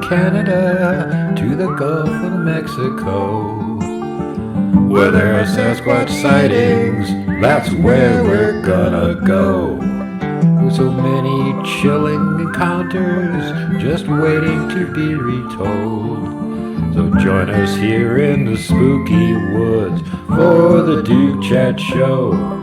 Canada to the Gulf of Mexico. Where there are Sasquatch sightings, that's where we're gonna go. With so many chilling encounters just waiting to be retold. So join us here in the spooky woods for the Duke Chat Show.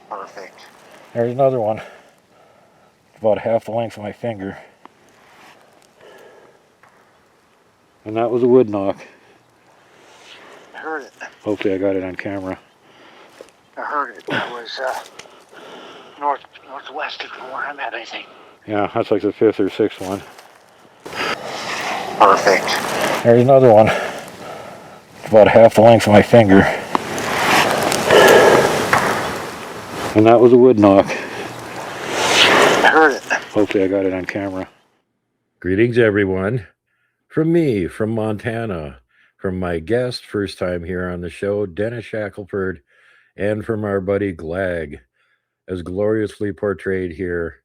Perfect. There's another one. About half the length of my finger. And that was a wood knock. I heard it. Hopefully I got it on camera. I heard it. It was northwest of where I'm at, I think. Yeah, that's like the fifth or sixth one. Perfect. There's another one. About half the length of my finger. And that was a wood knock. I heard it. Hopefully I got it on camera. Greetings, everyone. From me, from Montana, from my guest, first time here on the show, Dennis Shackelford, and from our buddy Glag, as gloriously portrayed here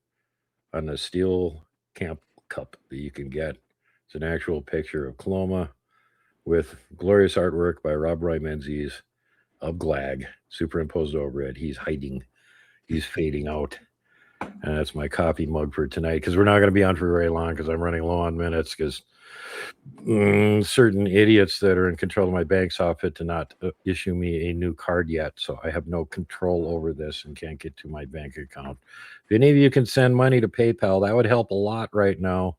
on the steel camp cup that you can get. It's an actual picture of Coloma with glorious artwork by Rob Roy Menzies of Glag superimposed over it. He's hiding. He's fading out. And that's my coffee mug for tonight, because we're not going to be on for very long because I'm running low on minutes, because certain idiots that are in control of my bank saw fit to not issue me a new card yet. So I have no control over this and can't get to my bank account. If any of you can send money to PayPal, that would help a lot right now,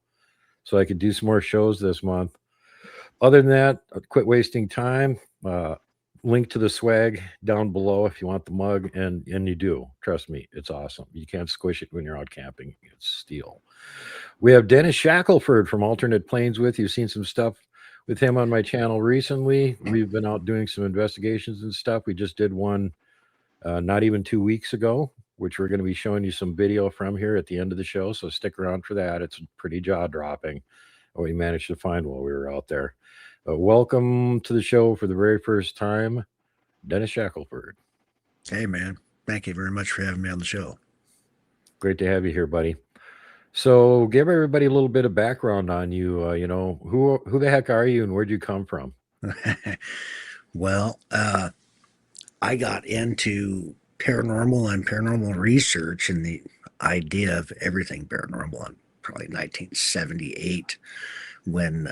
so I could do some more shows this month. Other than that, quit wasting time. Link to the swag down below if you want the mug, and you do. Trust me, it's awesome. You can't squish it when you're out camping. It's steel. We have Dennis Shackelford from Alternate Planes with you. Seen some stuff with him on my channel recently. We've been out doing some investigations and stuff. We just did one not even 2 weeks ago, which we're going to be showing you some video from here at the end of the show. So stick around for that. It's pretty jaw-dropping what we managed to find while we were out there. Welcome to the show for the very first time, Dennis Shackelford. Hey, man. Thank you very much for having me on the show. Great to have you here, buddy. So give everybody a little bit of background on you. Who the heck are you and where'd you come from? Well, I got into paranormal and paranormal research and the idea of everything paranormal in probably 1978 when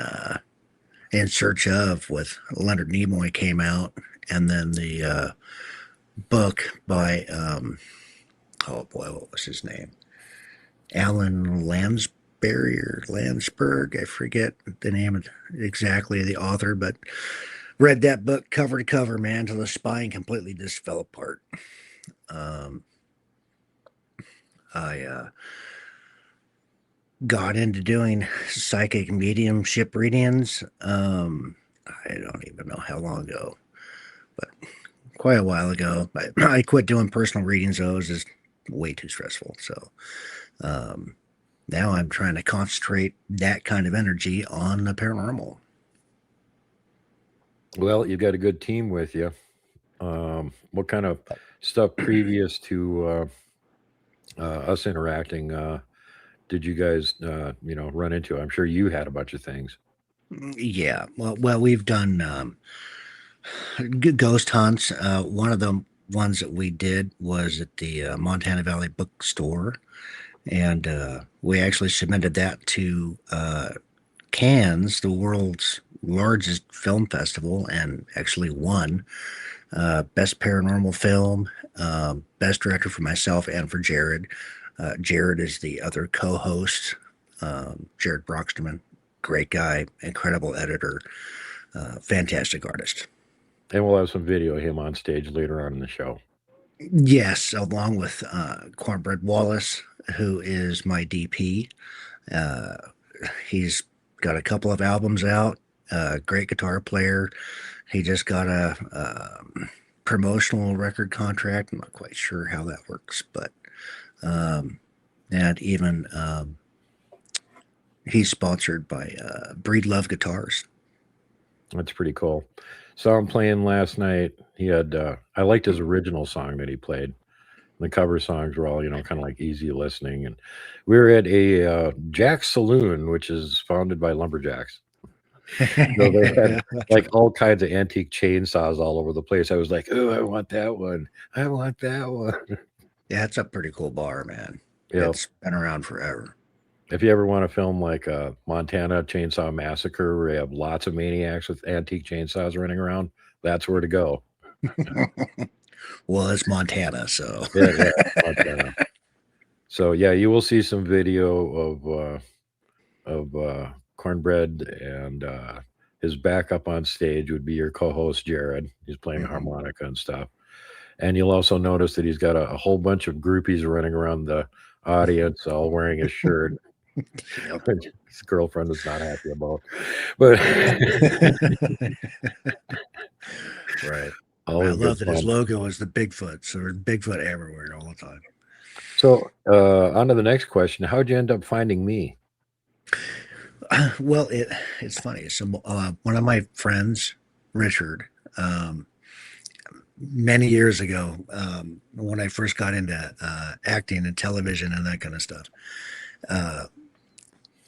In Search Of with Leonard Nimoy came out, and then the book by oh boy, what was his name? Alan Lansbury or Landsberg, I forget the name exactly of the author, but read that book cover to cover, man, till the spine completely just fell apart. I got into doing psychic mediumship readings. I don't even know how long ago, but quite a while ago. I quit doing personal readings, though. It was just way too stressful. So now I'm trying to concentrate that kind of energy on the paranormal. Well, you've got a good team with you. What kind of stuff previous to us interacting did you guys run into? I'm sure you had a bunch of things. Yeah, well, we've done ghost hunts. One of the ones that we did was at the Montana Valley Bookstore, and we actually submitted that to Cannes, the world's largest film festival, and actually won best paranormal film, best director for myself and for Jared. Jared is the other co-host. Jared Broxterman, great guy, incredible editor, fantastic artist. And we'll have some video of him on stage later on in the show. Yes, along with Cornbread Wallace, who is my DP. He's got a couple of albums out. Great guitar player. He just got a promotional record contract. I'm not quite sure how that works, but and even he's sponsored by Breed Love Guitars. That's pretty cool. Saw him playing last night. He had I liked his original song that he played. The cover songs were all, kind of like easy listening. And we were at a Jack's Saloon, which is founded by lumberjacks. So they had like all kinds of antique chainsaws all over the place. I was like, oh, I want that one. I want that one. Yeah, it's a pretty cool bar, man. Yeah. It's been around forever. If you ever want to film like a Montana Chainsaw Massacre where you have lots of maniacs with antique chainsaws running around, that's where to go. Well, it's Montana, so Yeah, Montana. So yeah, you will see some video of Cornbread, and his backup on stage would be your co-host Jared. He's playing harmonica and stuff, and you'll also notice that he's got a whole bunch of groupies running around the audience, all wearing his shirt. His girlfriend is not happy about, but right. I always love good that his fun. logo is the Bigfoot, so there's Bigfoot everywhere all the time. So on to the next question. How'd you end up finding me? Well, it's funny. So one of my friends, Richard, many years ago, when I first got into acting and television and that kind of stuff,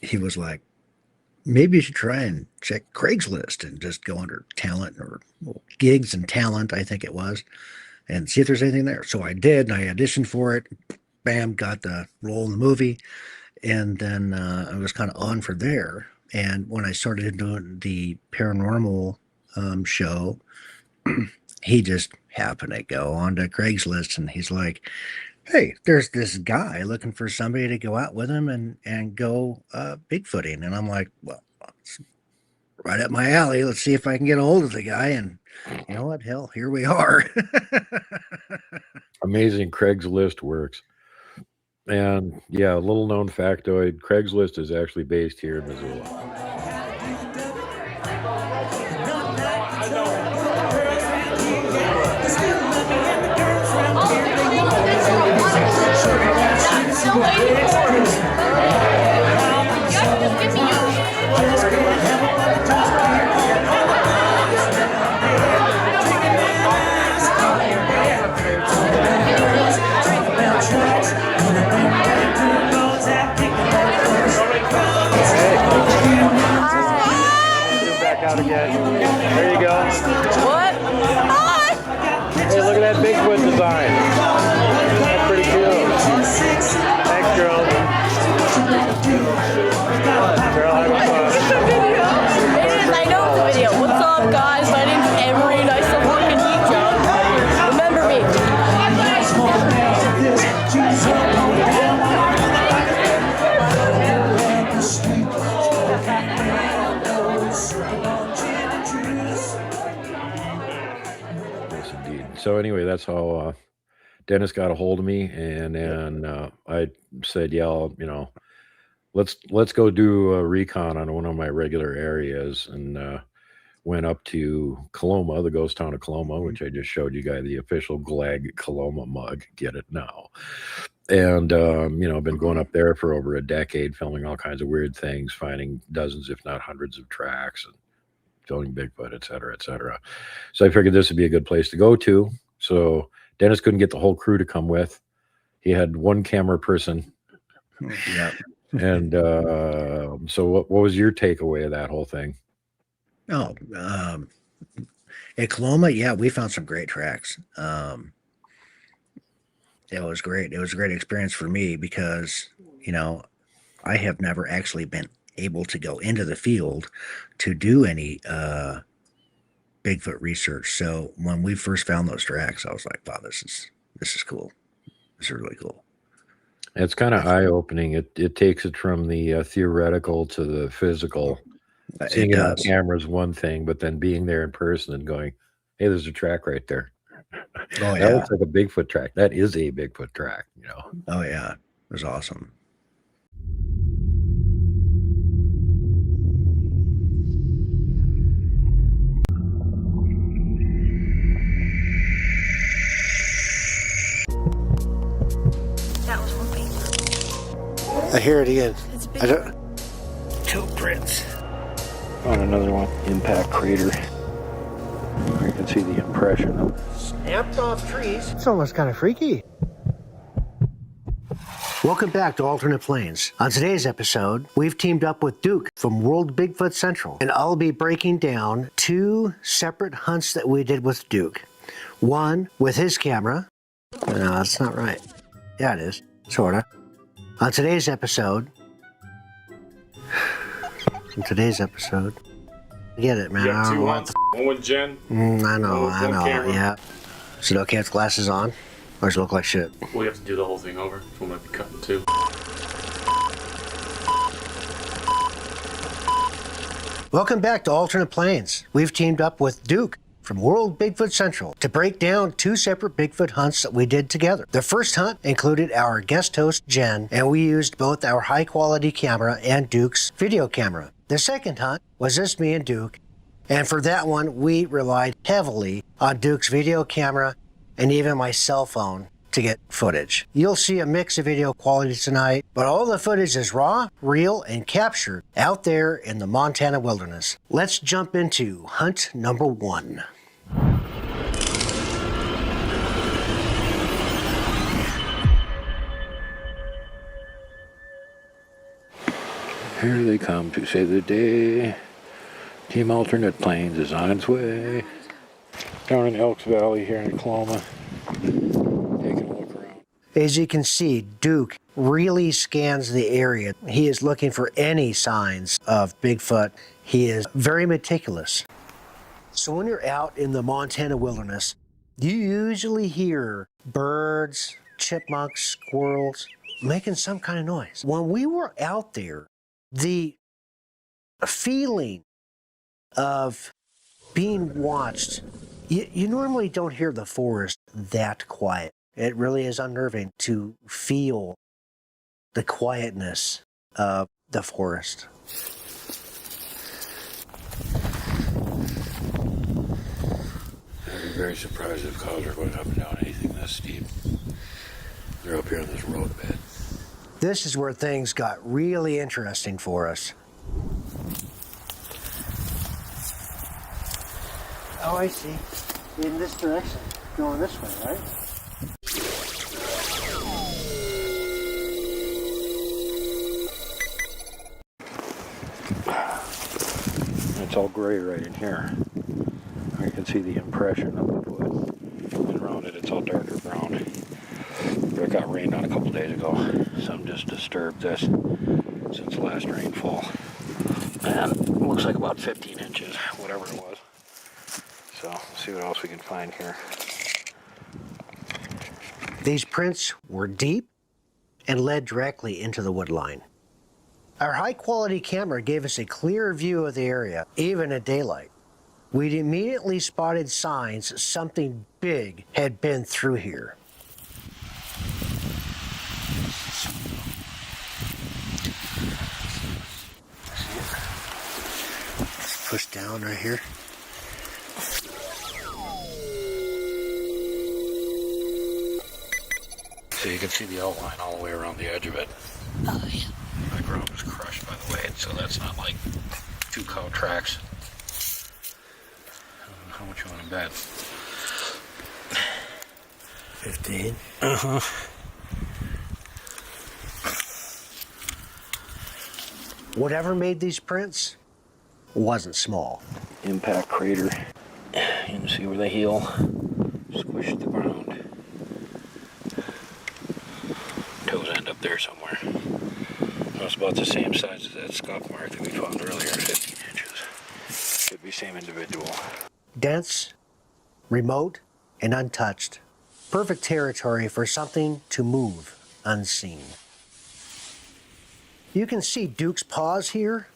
he was like, maybe you should try and check Craigslist and just go under talent or gigs and talent, I think it was, and see if there's anything there. So I did, and I auditioned for it. Bam, got the role in the movie. And then I was kind of on for there. And when I started doing the paranormal show, he just happened to go onto Craigslist, and he's like, hey, there's this guy looking for somebody to go out with him and go Bigfooting. And I'm like, well, it's right up my alley. Let's see if I can get a hold of the guy. And you know what? Hell, here we are. Amazing Craigslist works. And yeah, a little known factoid, Craigslist is actually based here in Missoula. Out again. There you go. What? Hi! Hey, look at that Bigfoot design. That's pretty cool. Thanks, girl. Girl, having fun. It's a video. It is. I know it's a video. What's up, guys? My name's Emery. Nice to fucking meet you. Remember me. So anyway, that's how Dennis got a hold of me, and then I said, "Yeah, let's go do a recon on one of my regular areas," and went up to Coloma, the ghost town of Coloma, which I just showed you guys the official Glag Coloma mug. Get it now. And I've been going up there for over a decade, filming all kinds of weird things, finding dozens, if not hundreds, of tracks, and filming Bigfoot, et cetera, et cetera. So I figured this would be a good place to go to. So Dennis couldn't get the whole crew to come with. He had one camera person. Yeah. And so what was your takeaway of that whole thing? Oh, at Coloma, yeah, we found some great tracks. It was great. It was a great experience for me because, I have never actually been able to go into the field to do any Bigfoot research. So when we first found those tracks, I was like, wow, this is cool. This is really cool. It's kind of eye-opening. It takes it from the theoretical to the physical. Seeing It it on does. camera is one thing, but then being there in person and going, "Hey, there's a track right there." Oh That yeah. looks like a Bigfoot track. That is a Bigfoot track, you know. Oh yeah. It was awesome. That was one paper. I hear it again. It's I don't. Two prints. Found another one. Impact crater. You can see the impression of Snapped off trees. It's almost kind of freaky. Welcome back to Alternate Plains. On today's episode, we've teamed up with Duke from World Bigfoot Central, and I'll be breaking down two separate hunts that we did with Duke. One with his camera. No, that's not right. Yeah, it is. Sorta. On today's episode. Get it, man. You got I don't two know hunts, one with Jen. I know, one I know. camera. Yeah. Is it okay with glasses on? Or does it look like shit? We have to do the whole thing over. We might be cutting too. Welcome back to Alternate Plains. We've teamed up with Duke from World Bigfoot Central to break down two separate Bigfoot hunts that we did together. The first hunt included our guest host, Jen, and we used both our high-quality camera and Duke's video camera. The second hunt was just me and Duke, and for that one, we relied heavily on Duke's video camera and even my cell phone to get footage. You'll see a mix of video quality tonight, but all the footage is raw, real, and captured out there in the Montana wilderness. Let's jump into hunt number one. Here they come to save the day. Team Alternate Plains is on its way. Down in Elks Valley here in Coloma. Taking a look around. As you can see, Duke really scans the area. He is looking for any signs of Bigfoot. He is very meticulous. So when you're out in the Montana wilderness, you usually hear birds, chipmunks, squirrels making some kind of noise. When we were out there, the feeling of being watched, you normally don't hear the forest that quiet. It really is unnerving to feel the quietness of the forest. I'd be very surprised if cows are going up and down anything this steep. They're up here on this roadbed. This is where things got really interesting for us. Oh, I see. In this direction. Going this way, right? It's all gray right in here. You can see the impression of the wood. And around it, it's all darker brown. It got rained on a couple days ago. Some just disturbed this since last rainfall. And it looks like about 15 inches, whatever it was. So, let's see what else we can find here. These prints were deep and led directly into the wood line. Our high-quality camera gave us a clear view of the area, even at daylight. We'd immediately spotted signs something big had been through here. Let's push down right here. So you can see the outline all the way around the edge of it. Oh, yeah. The ground was crushed, by the way, so that's not like 2 cow tracks. How much you want to bet? 15. Uh-huh. Whatever made these prints wasn't small. Impact crater. You can see where the heel squished the ground. Toes end up there somewhere. It's about the same size as that scuff mark that we found earlier, 15 inches. Should be same individual. Dense, remote, and untouched. Perfect territory for something to move unseen. You can see Duke's paws here.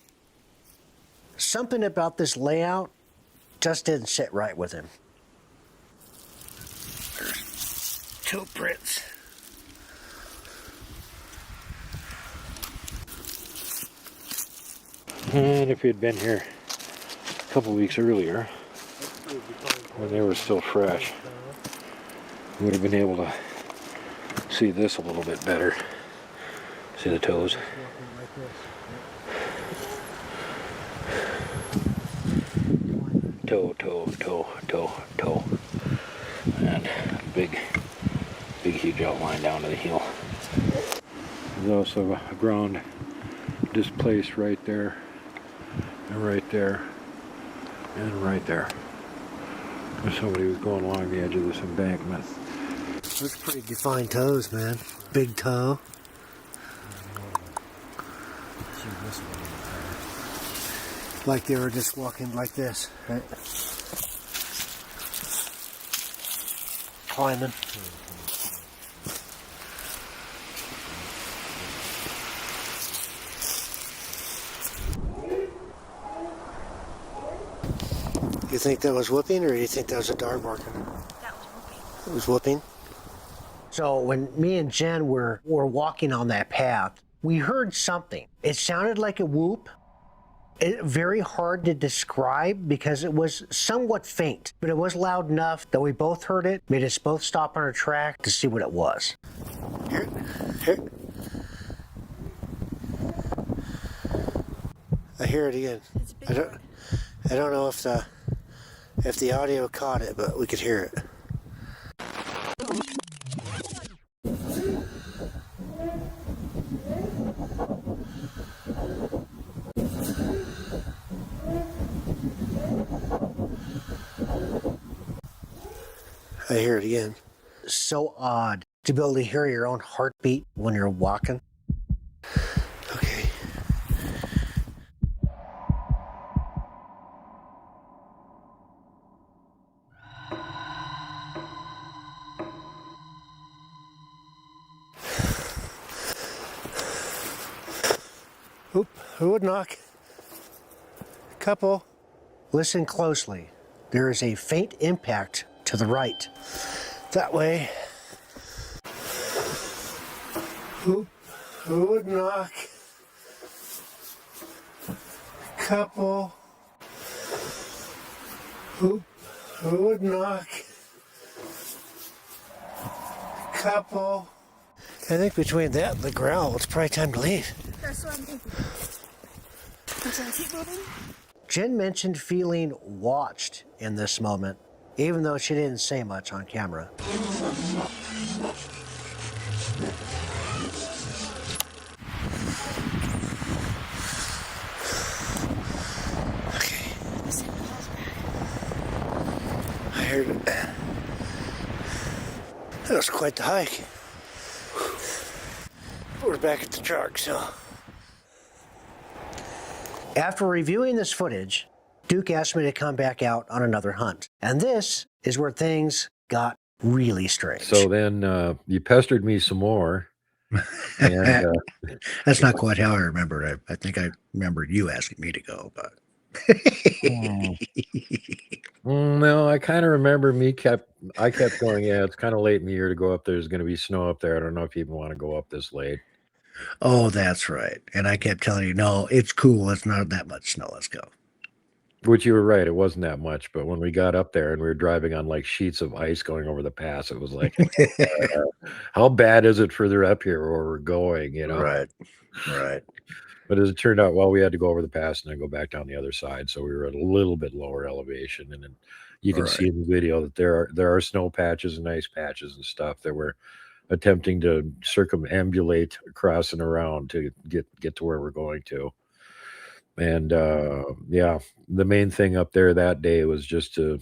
Something about this layout just didn't sit right with him. There's toe prints. And if he had been here a couple weeks earlier, when they were still fresh, we would have been able to see this a little bit better. See the toes? Toe, toe, toe, toe, toe. And big huge outline down to the heel. There's also a ground displaced right there, and right there, and right there. Somebody was going along the edge of this embankment. Those are pretty defined toes, man. Big toe. Like they were just walking like this, right? Climbing. You think that was whooping, or do you think that was a dog barking? That was whooping. It was whooping. So when me and Jen were walking on that path, we heard something. It sounded like a whoop. Very hard to describe because it was somewhat faint, but it was loud enough that we both heard it, made us both stop on our track to see what it was. Here. I hear it again. It's a big one. I don't know if the audio caught it, but we could hear it. I hear it again. So odd to be able to hear your own heartbeat when you're walking. Okay. Oop, who would knock? Couple. Listen closely. There is a faint impact to the right. That way. Who would knock? Couple. Who would knock? Couple. I think between that and the growl, it's probably time to leave. That's what I'm thinking. Can keep moving? Jen mentioned feeling watched in this moment, even though she didn't say much on camera. Okay. I heard it. That was quite the hike. We're back at the truck, so. After reviewing this footage, Duke asked me to come back out on another hunt. And this is where things got really strange. So then you pestered me some more. And, That's not quite how I remember it. I think I remembered you asking me to go, but. No, I kind of remember I kept going, yeah, it's kind of late in the year to go up there. There's going to be snow up there. I don't know if you even want to go up this late. Oh, that's right. And I kept telling you, no, it's cool. It's not that much snow. Let's go. Which you were right. It wasn't that much. But when we got up there and we were driving on like sheets of ice going over the pass, it was like, how bad is it further up here where we're going, you know? Right. But as it turned out, well, we had to go over the pass and then go back down the other side. So we were at a little bit lower elevation. And then you can see in the video that there are snow patches and ice patches and stuff that we're attempting to circumambulate across and around to get to where we're going to. And yeah, the main thing up there that day was just to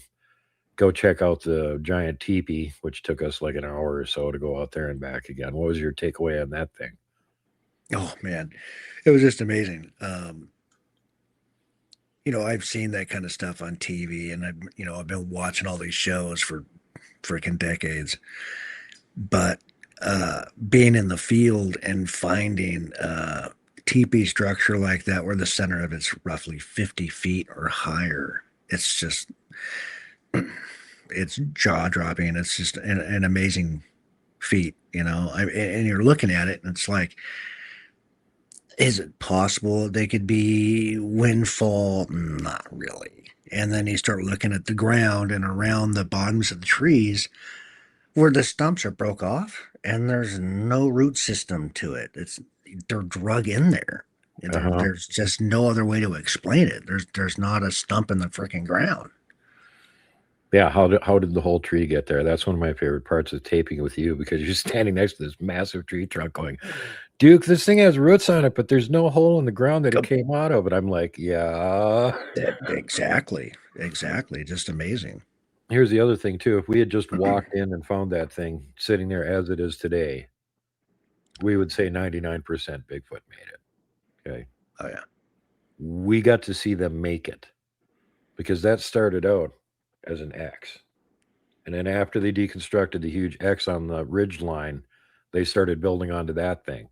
go check out the giant teepee, which took us like an hour or so to go out there and back again. What was your takeaway on that thing? Oh, man. It was just amazing. You know, I've seen that kind of stuff on TV, and I've been watching all these shows for freaking decades. But being in the field and finding teepee structure like that where the center of it's roughly 50 feet or higher, it's just, it's jaw dropping. It's just an amazing feat, you know. And you're looking at it and it's like, is it possible they could be windfall? Not really. And then you start looking at the ground and around the bottoms of the trees where the stumps are broke off and there's no root system to it. They're drug in there. There's just no other way to explain it. There's not a stump in the freaking ground. Yeah, how did the whole tree get there? That's one of my favorite parts of taping with you, because you're standing next to this massive tree trunk going, Duke, this thing has roots on it, but there's no hole in the ground that it came out of. And I'm like, yeah. Exactly. Just amazing. Here's the other thing, too. If we had just walked in and found that thing sitting there as it is today, we would say 99% Bigfoot made it. Okay. Oh, yeah. We got to see them make it, because that started out as an X. And then after they deconstructed the huge X on the ridge line, they started building onto that thing.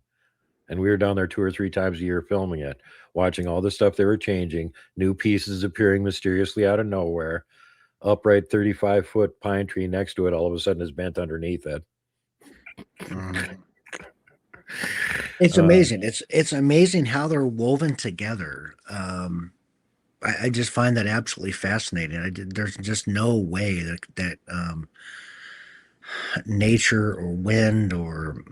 And we were down there 2 or 3 times a year filming it, watching all the stuff they were changing, new pieces appearing mysteriously out of nowhere. Upright 35-foot pine tree next to it all of a sudden is bent underneath it. It's amazing. It's amazing how they're woven together. I just find that absolutely fascinating. There's just no way that nature or wind or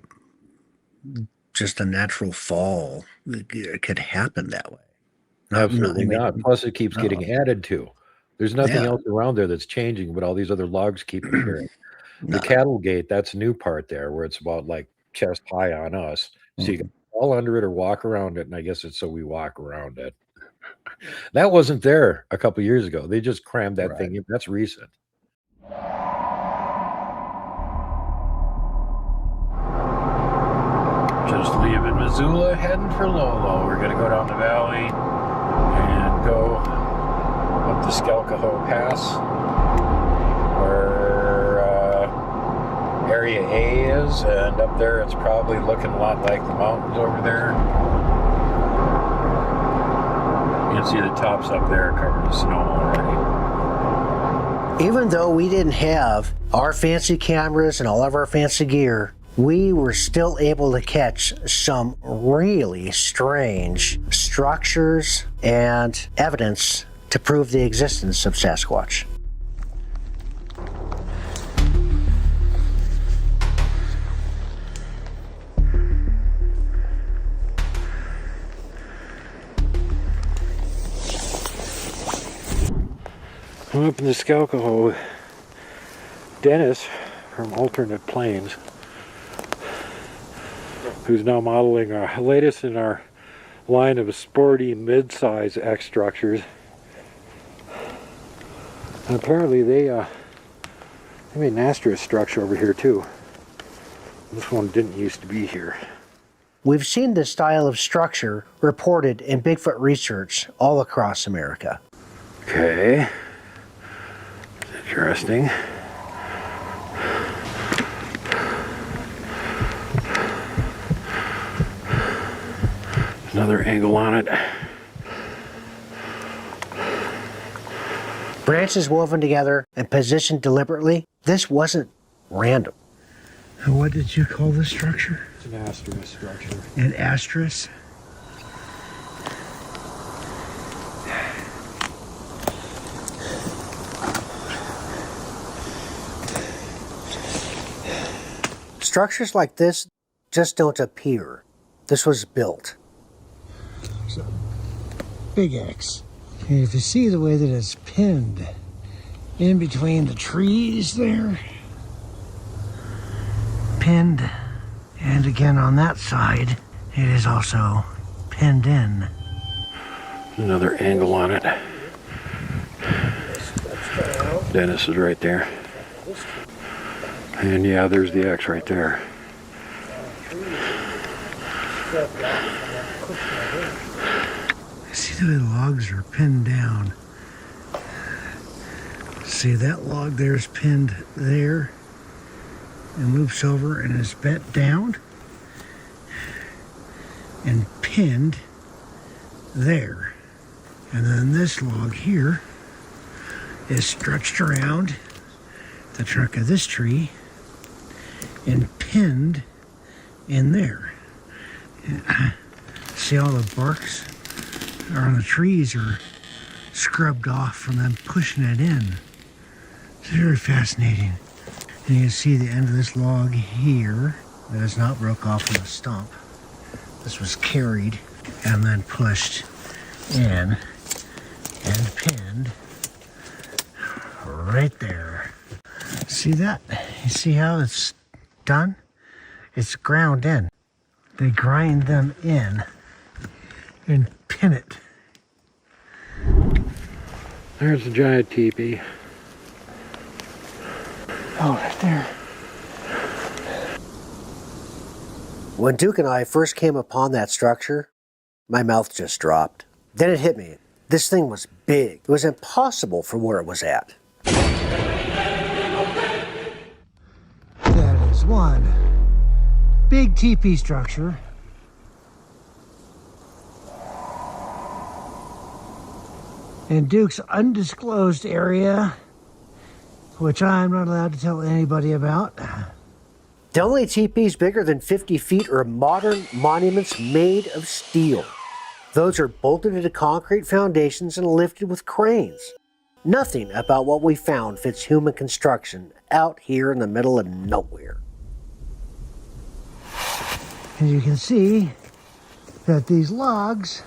just a natural fall could happen that way. Absolutely not. Plus, it keeps getting added to. There's nothing else around there that's changing, but all these other logs keep appearing. The cattle gate, that's a new part there, where it's about like chest high on us. So you can fall under it or walk around it, and I guess it's so we walk around it. That wasn't there a couple years ago. They just crammed that thing in. That's recent. Just leaving Missoula, heading for Lolo. We're going to go down the valley and go up the Skelkaho Pass, where Area A is, and up there it's probably looking a lot like the mountains over there. You can see the tops up there covered in snow already. Even though we didn't have our fancy cameras and all of our fancy gear, we were still able to catch some really strange structures and evidence to prove the existence of Sasquatch. I'm up in the Skelkaho. Dennis from Alternate Plains, who's now modeling our latest in our line of sporty mid-size X structures. And apparently they made an asterisk structure over here too. This one didn't used to be here. We've seen this style of structure reported in Bigfoot research all across America. Okay. Interesting. Another angle on it. Branches woven together and positioned deliberately. This wasn't random. What did you call this structure? It's an asterisk structure. An asterisk? Structures like this just don't appear. This was built. So, big X. And if you see the way that it's pinned in between the trees there, pinned, and again on that side, it is also pinned in. Another angle on it. Dennis is right there. And yeah, there's the X right there. See the way the logs are pinned down. See, that log there is pinned there and loops over and is bent down. and pinned there. And then this log here is stretched around the trunk of this tree and pinned in there. See all the barks on the trees are scrubbed off from them pushing it in. It's very fascinating. And you can see the end of this log here that is not broke off from the stump. This was carried and then pushed in and pinned right there. See that? You see how it's done? It's ground in. They grind them in and pin it. There's a giant teepee. Oh, right there. When Duke and I first came upon that structure, my mouth just dropped. Then it hit me. This thing was big. It was impossible from where it was at. That is one big teepee structure. In Duke's undisclosed area, which I'm not allowed to tell anybody about. The only teepees bigger than 50 feet are modern monuments made of steel. Those are bolted into concrete foundations and lifted with cranes. Nothing about what we found fits human construction out here in the middle of nowhere. And you can see that these logs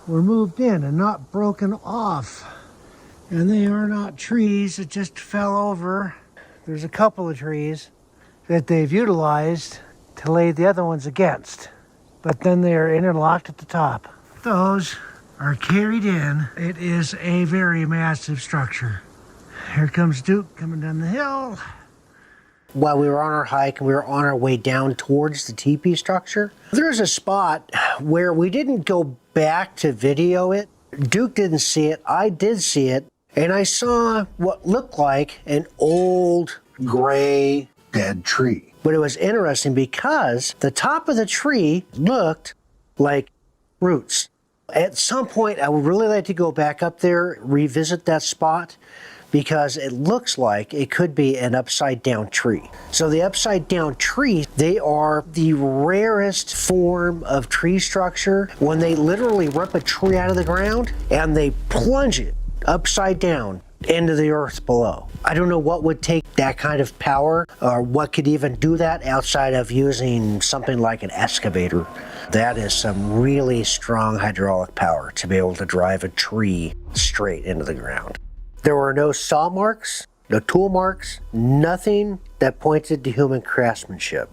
were moved in and not broken off. And they are not trees that just fell over. There's a couple of trees that they've utilized to lay the other ones against. But then they are interlocked at the top. Those are carried in. It is a very massive structure. Here comes Duke coming down the hill. While we were on our hike and we were on our way down towards the teepee structure, there's a spot where we didn't go back to video it. Duke didn't see it, I did see it, and I saw what looked like an old gray dead tree. But it was interesting because the top of the tree looked like roots. At some point, I would really like to go back up there, revisit that spot, because it looks like it could be an upside down tree. So the upside down trees, they are the rarest form of tree structure. When they literally rip a tree out of the ground and they plunge it upside down into the earth below. I don't know what would take that kind of power or what could even do that outside of using something like an excavator. That is some really strong hydraulic power to be able to drive a tree straight into the ground. There were no saw marks, no tool marks, nothing that pointed to human craftsmanship.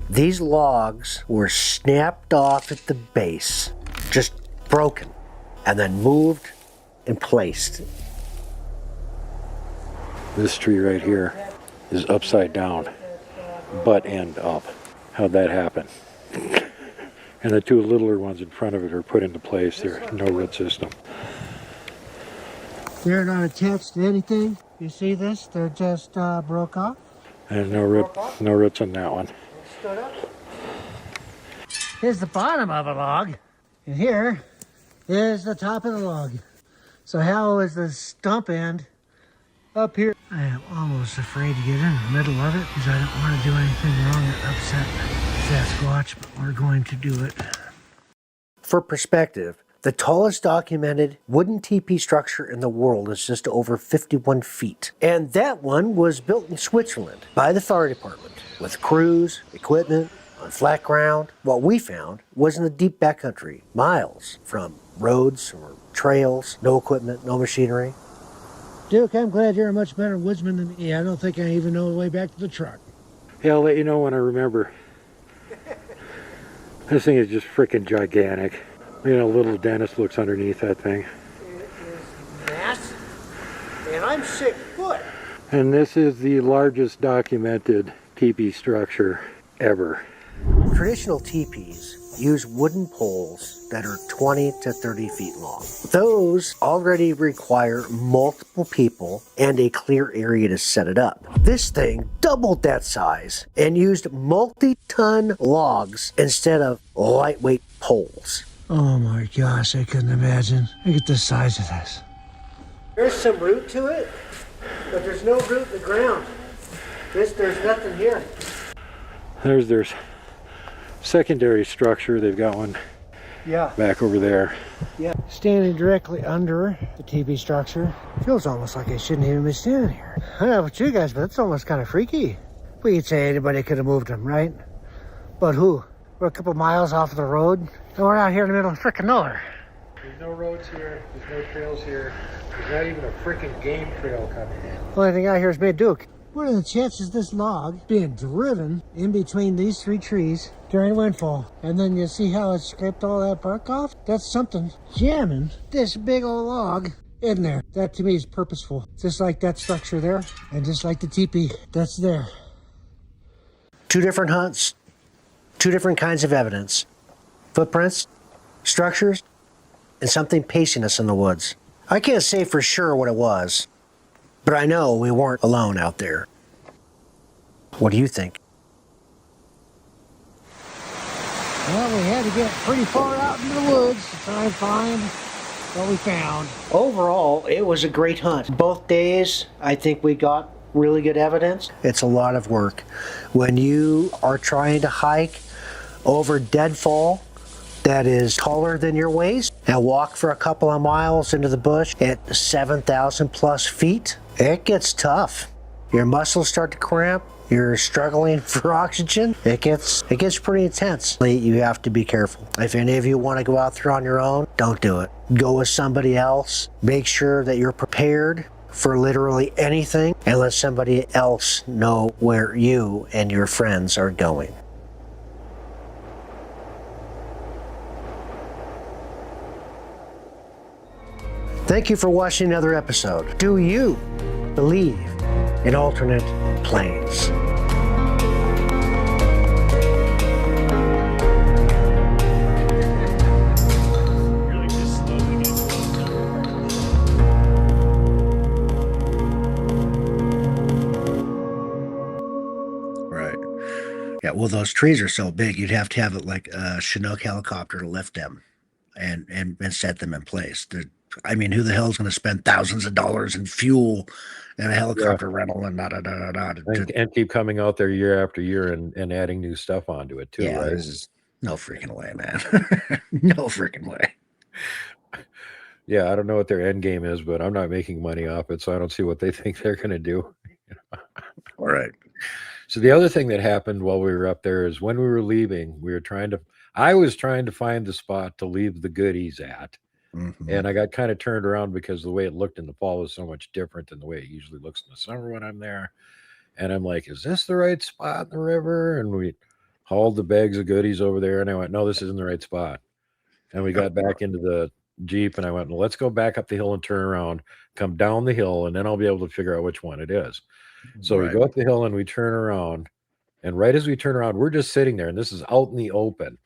These logs were snapped off at the base, just broken, and then moved and placed. This tree right here is upside down, butt end up. How'd that happen? And the two littler ones in front of it are put into place. There's no root system. They're not attached to anything. You see this? They're just broke off. And no roots on that one. Stood up. Here's the bottom of a log, and here is the top of the log. So how is the stump end up here? I am almost afraid to get in the middle of it because I don't want to do anything wrong that upset Sasquatch, but we're going to do it. For perspective, the tallest documented wooden teepee structure in the world is just over 51 feet. And that one was built in Switzerland by the fire department with crews, equipment, on flat ground. What we found was in the deep backcountry, miles from roads or trails, no equipment, no machinery. Duke, I'm glad you're a much better woodsman than me. I don't think I even know the way back to the truck. Yeah, I'll let you know when I remember. This thing is just freaking gigantic. You know, little Dennis looks underneath that thing. It is massive, and I'm 6 foot. And this is the largest documented teepee structure ever. Traditional teepees use wooden poles that are 20 to 30 feet long. Those already require multiple people and a clear area to set it up. This thing doubled that size and used multi-ton logs instead of lightweight poles. Oh my gosh, I couldn't imagine. Look at the size of this. There's some root to it, but there's no root in the ground. There's nothing here. There's their secondary structure. They've got one back over there. Yeah. Standing directly under the TB structure. Feels almost like I shouldn't even be standing here. I don't know about you guys, but it's almost kind of freaky. We could say anybody could have moved them, right? But who? We're a couple miles off of the road, and we're out here in the middle of frickin' nowhere. There's no roads here. There's no trails here. There's not even a freaking game trail coming in. The only thing out here is me and Duke. What are the chances this log being driven in between these three trees during windfall? And then you see how it scraped all that bark off? That's something jamming this big old log in there. That to me is purposeful. Just like that structure there, and just like the teepee that's there. Two different hunts, two different kinds of evidence. Footprints, structures, and something pacing us in the woods. I can't say for sure what it was, but I know we weren't alone out there. What do you think? Well, we had to get pretty far out into the woods to try and find what we found. Overall, it was a great hunt. Both days, I think we got really good evidence. It's a lot of work. When you are trying to hike over deadfall that is taller than your waist and walk for a couple of miles into the bush at 7,000 plus feet, it gets tough. Your muscles start to cramp. You're struggling for oxygen. It gets pretty intense. You have to be careful. If any of you want to go out there on your own, don't do it. Go with somebody else. Make sure that you're prepared for literally anything, and let somebody else know where you and your friends are going. Thank you for watching another episode. Do you believe in alternate planes? Right. Yeah, well, those trees are so big, you'd have to have it like a Chinook helicopter to lift them and set them in place. I mean, who the hell is going to spend thousands of dollars in fuel and a helicopter rental and And keep coming out there year after year and adding new stuff onto it too, yeah, right? this is no freaking way, man. No freaking way. Yeah, I don't know what their end game is, but I'm not making money off it, so I don't see what they think they're going to do. All right. So the other thing that happened while we were up there is when we were leaving, I was trying to find the spot to leave the goodies at. Mm-hmm. And I got kind of turned around because the way it looked in the fall was so much different than the way it usually looks in the summer when I'm there. And I'm like, is this the right spot in the river? And we hauled the bags of goodies over there. And I went, no, this isn't the right spot. And we got back into the Jeep and I went, well, let's go back up the hill and turn around, come down the hill, and then I'll be able to figure out which one it is. So we go up the hill and we turn around. And right as we turn around, we're just sitting there. And this is out in the open.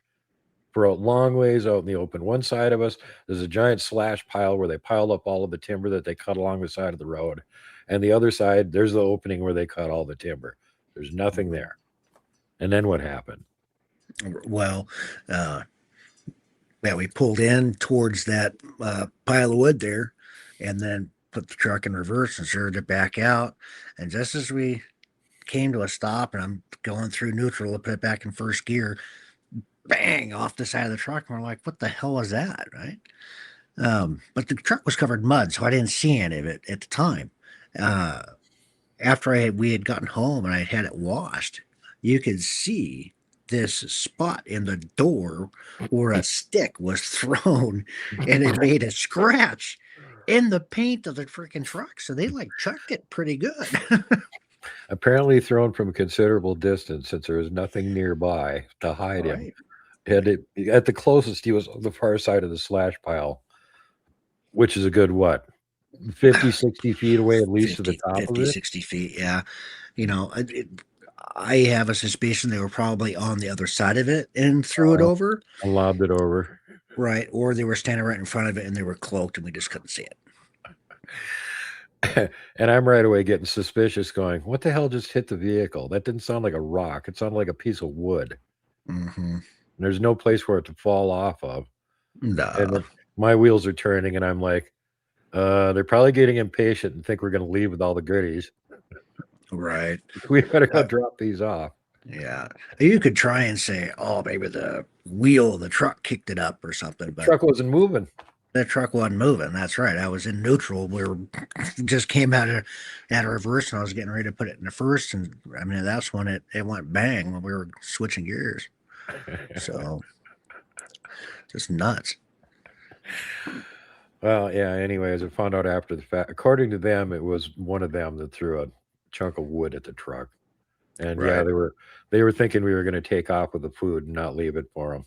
For a long ways out in the open. One side of us, there's a giant slash pile where they piled up all of the timber that they cut along the side of the road. And the other side, there's the opening where they cut all the timber. There's nothing there. And then what happened? Well, we pulled in towards that pile of wood there and then put the truck in reverse and started to back out. And just as we came to a stop and I'm going through neutral to put it back in first gear, bang, off the side of the truck. And we're like, what the hell was that, right? But the truck was covered in mud, so I didn't see any of it at the time. After we had gotten home and I had it washed, you could see this spot in the door where a stick was thrown and it made a scratch in the paint of the freaking truck. So they like chucked it pretty good. Apparently thrown from a considerable distance since there was nothing nearby to hide him. At the closest, he was on the far side of the slash pile, which is a good, 50, 60 feet away at least 50, to the top 50, of it? 60 feet, yeah. You know, I have a suspicion they were probably on the other side of it and threw it over. I lobbed it over. Right. Or they were standing right in front of it and they were cloaked and we just couldn't see it. And I'm right away getting suspicious, going, what the hell just hit the vehicle? That didn't sound like a rock. It sounded like a piece of wood. Mm-hmm. There's no place for it to fall off of. No. And then my wheels are turning, and I'm like, they're probably getting impatient and think we're going to leave with all the goodies. Right. We better go drop these off. Yeah. You could try and say, oh, maybe the wheel of the truck kicked it up or something, The but truck wasn't moving. the truck wasn't moving. That's right. I was in neutral. We were just came out of reverse and I was getting ready to put it in the first. And I mean, that's when it went bang when we were switching gears. So just nuts. Well, yeah, anyways, I found out after the fact. According to them, it was one of them that threw a chunk of wood at the truck. And yeah, Right. they were thinking we were going to take off with the food and not leave it for them.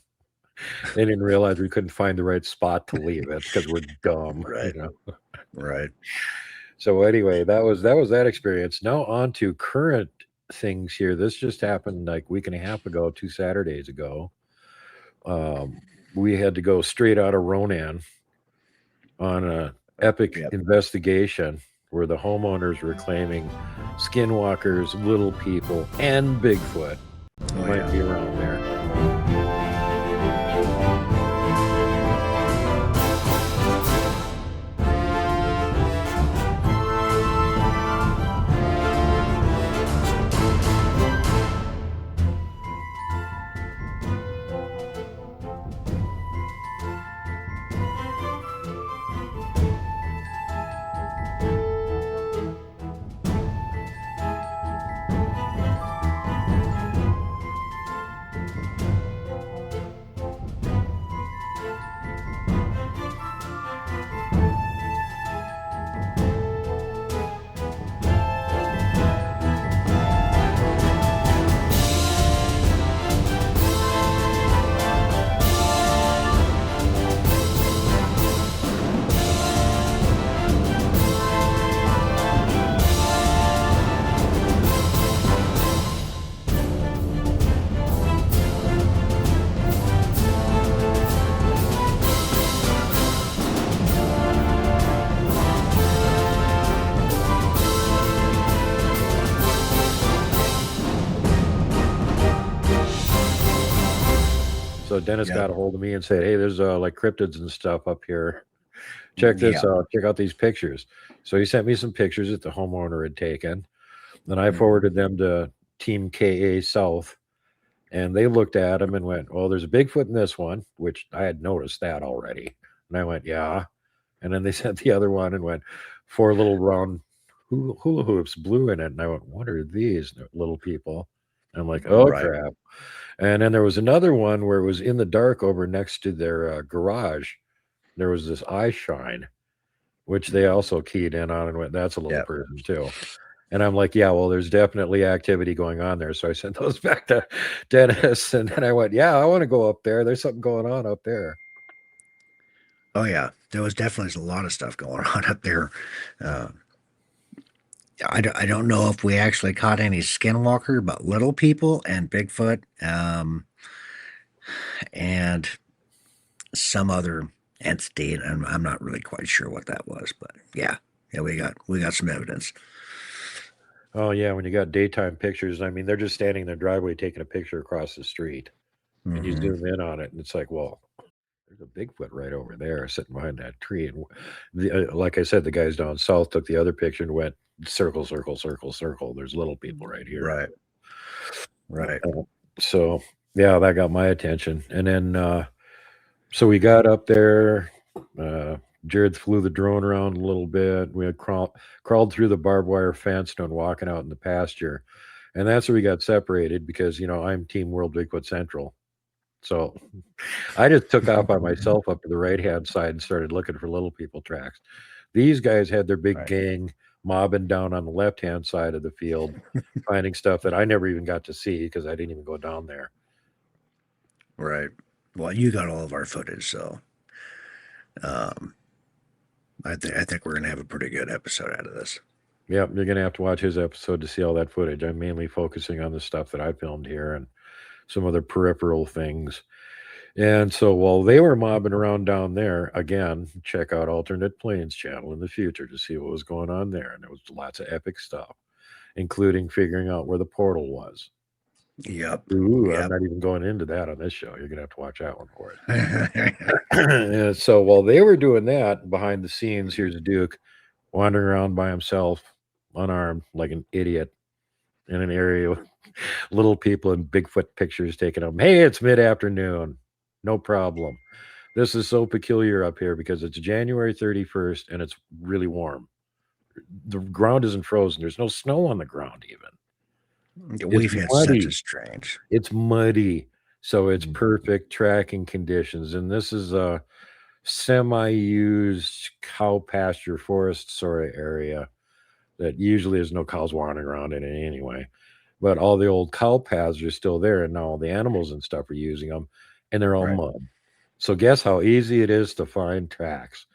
They didn't realize we couldn't find the right spot to leave it because we're dumb, Right. you know. Right. So anyway, that was that experience. Now on to current things here. This just happened like a week and a half ago, 2 Saturdays ago. We had to go straight out of Ronan on a epic Yep. investigation where the homeowners were claiming skinwalkers, little people, and Bigfoot Oh, might yeah. be around there. So Dennis Yep. got a hold of me and said, "Hey, there's like cryptids and stuff up here. Check this Yeah. out. Check out these pictures." So he sent me some pictures that the homeowner had taken. Then I Mhm. forwarded them to Team KA South, and they looked at them and went, "Oh, there's a Bigfoot in this one," which I had noticed that already. And I went, "Yeah." And then they sent the other one and went, "4 little round hula hoops, blue in it." And I went, "What are these little people?" And I'm like, "Oh Right. crap." And then there was another one where it was in the dark over next to their garage. There was this eye shine, which they also keyed in on and went, "That's a little Yep. person too." And I'm like, "Yeah, well, there's definitely activity going on there." So I sent those back to Dennis, and then I went, "Yeah, I want to go up there. There's something going on up there." Oh, yeah. There was definitely a lot of stuff going on up there. Uh, I don't know if we actually caught any skinwalker, but little people and Bigfoot, and some other entity, and I'm not really quite sure what that was, but yeah, we got some evidence. Oh yeah, when you got daytime pictures, I mean, they're just standing in their driveway taking a picture across the street, and you Mhm. zoom in on it, and it's like, well, there's a Bigfoot right over there sitting behind that tree. And like I said, the guys down south took the other picture and went circle, circle, circle, circle. There's little people right here. Right. Right. So yeah, that got my attention. And then so we got up there. Jared flew the drone around a little bit. We had crawled through the barbed wire fence and walking out in the pasture. And that's where we got separated because, I'm Team World Bigfoot Central. So I just took off by myself up to the right-hand side and started looking for little people tracks. These guys had their big Right. gang mobbing down on the left-hand side of the field, finding stuff that I never even got to see because I didn't even go down there. Right. Well, you got all of our footage, so um, I think we're gonna have a pretty good episode out of this. Yep, you're gonna have to watch his episode to see all that footage. I'm mainly focusing on the stuff that I filmed here and some other peripheral things. And so while they were mobbing around down there, again, check out Alternate Plains channel in the future to see what was going on there. And there was lots of epic stuff, including figuring out where the portal was. Yep. Ooh, I'm Yep. not even going into that on this show. You're gonna have to watch that one for it. Right. And so while they were doing that behind the scenes, here's a Duke wandering around by himself, unarmed, like an idiot, in an area with little people and Bigfoot pictures taking them. Hey, it's mid-afternoon. No problem. This is so peculiar up here because it's January 31st and it's really warm. The ground isn't frozen. There's no snow on the ground even. We've had such muddy. a strange. It's muddy. So it's Mhm. perfect tracking conditions. And this is a semi-used cow pasture forest sort of area that usually there's no cows wandering around in it anyway. But all the old cow paths are still there, and now all the animals and stuff are using them, and they're all Right. mud. So guess how easy it is to find tracks.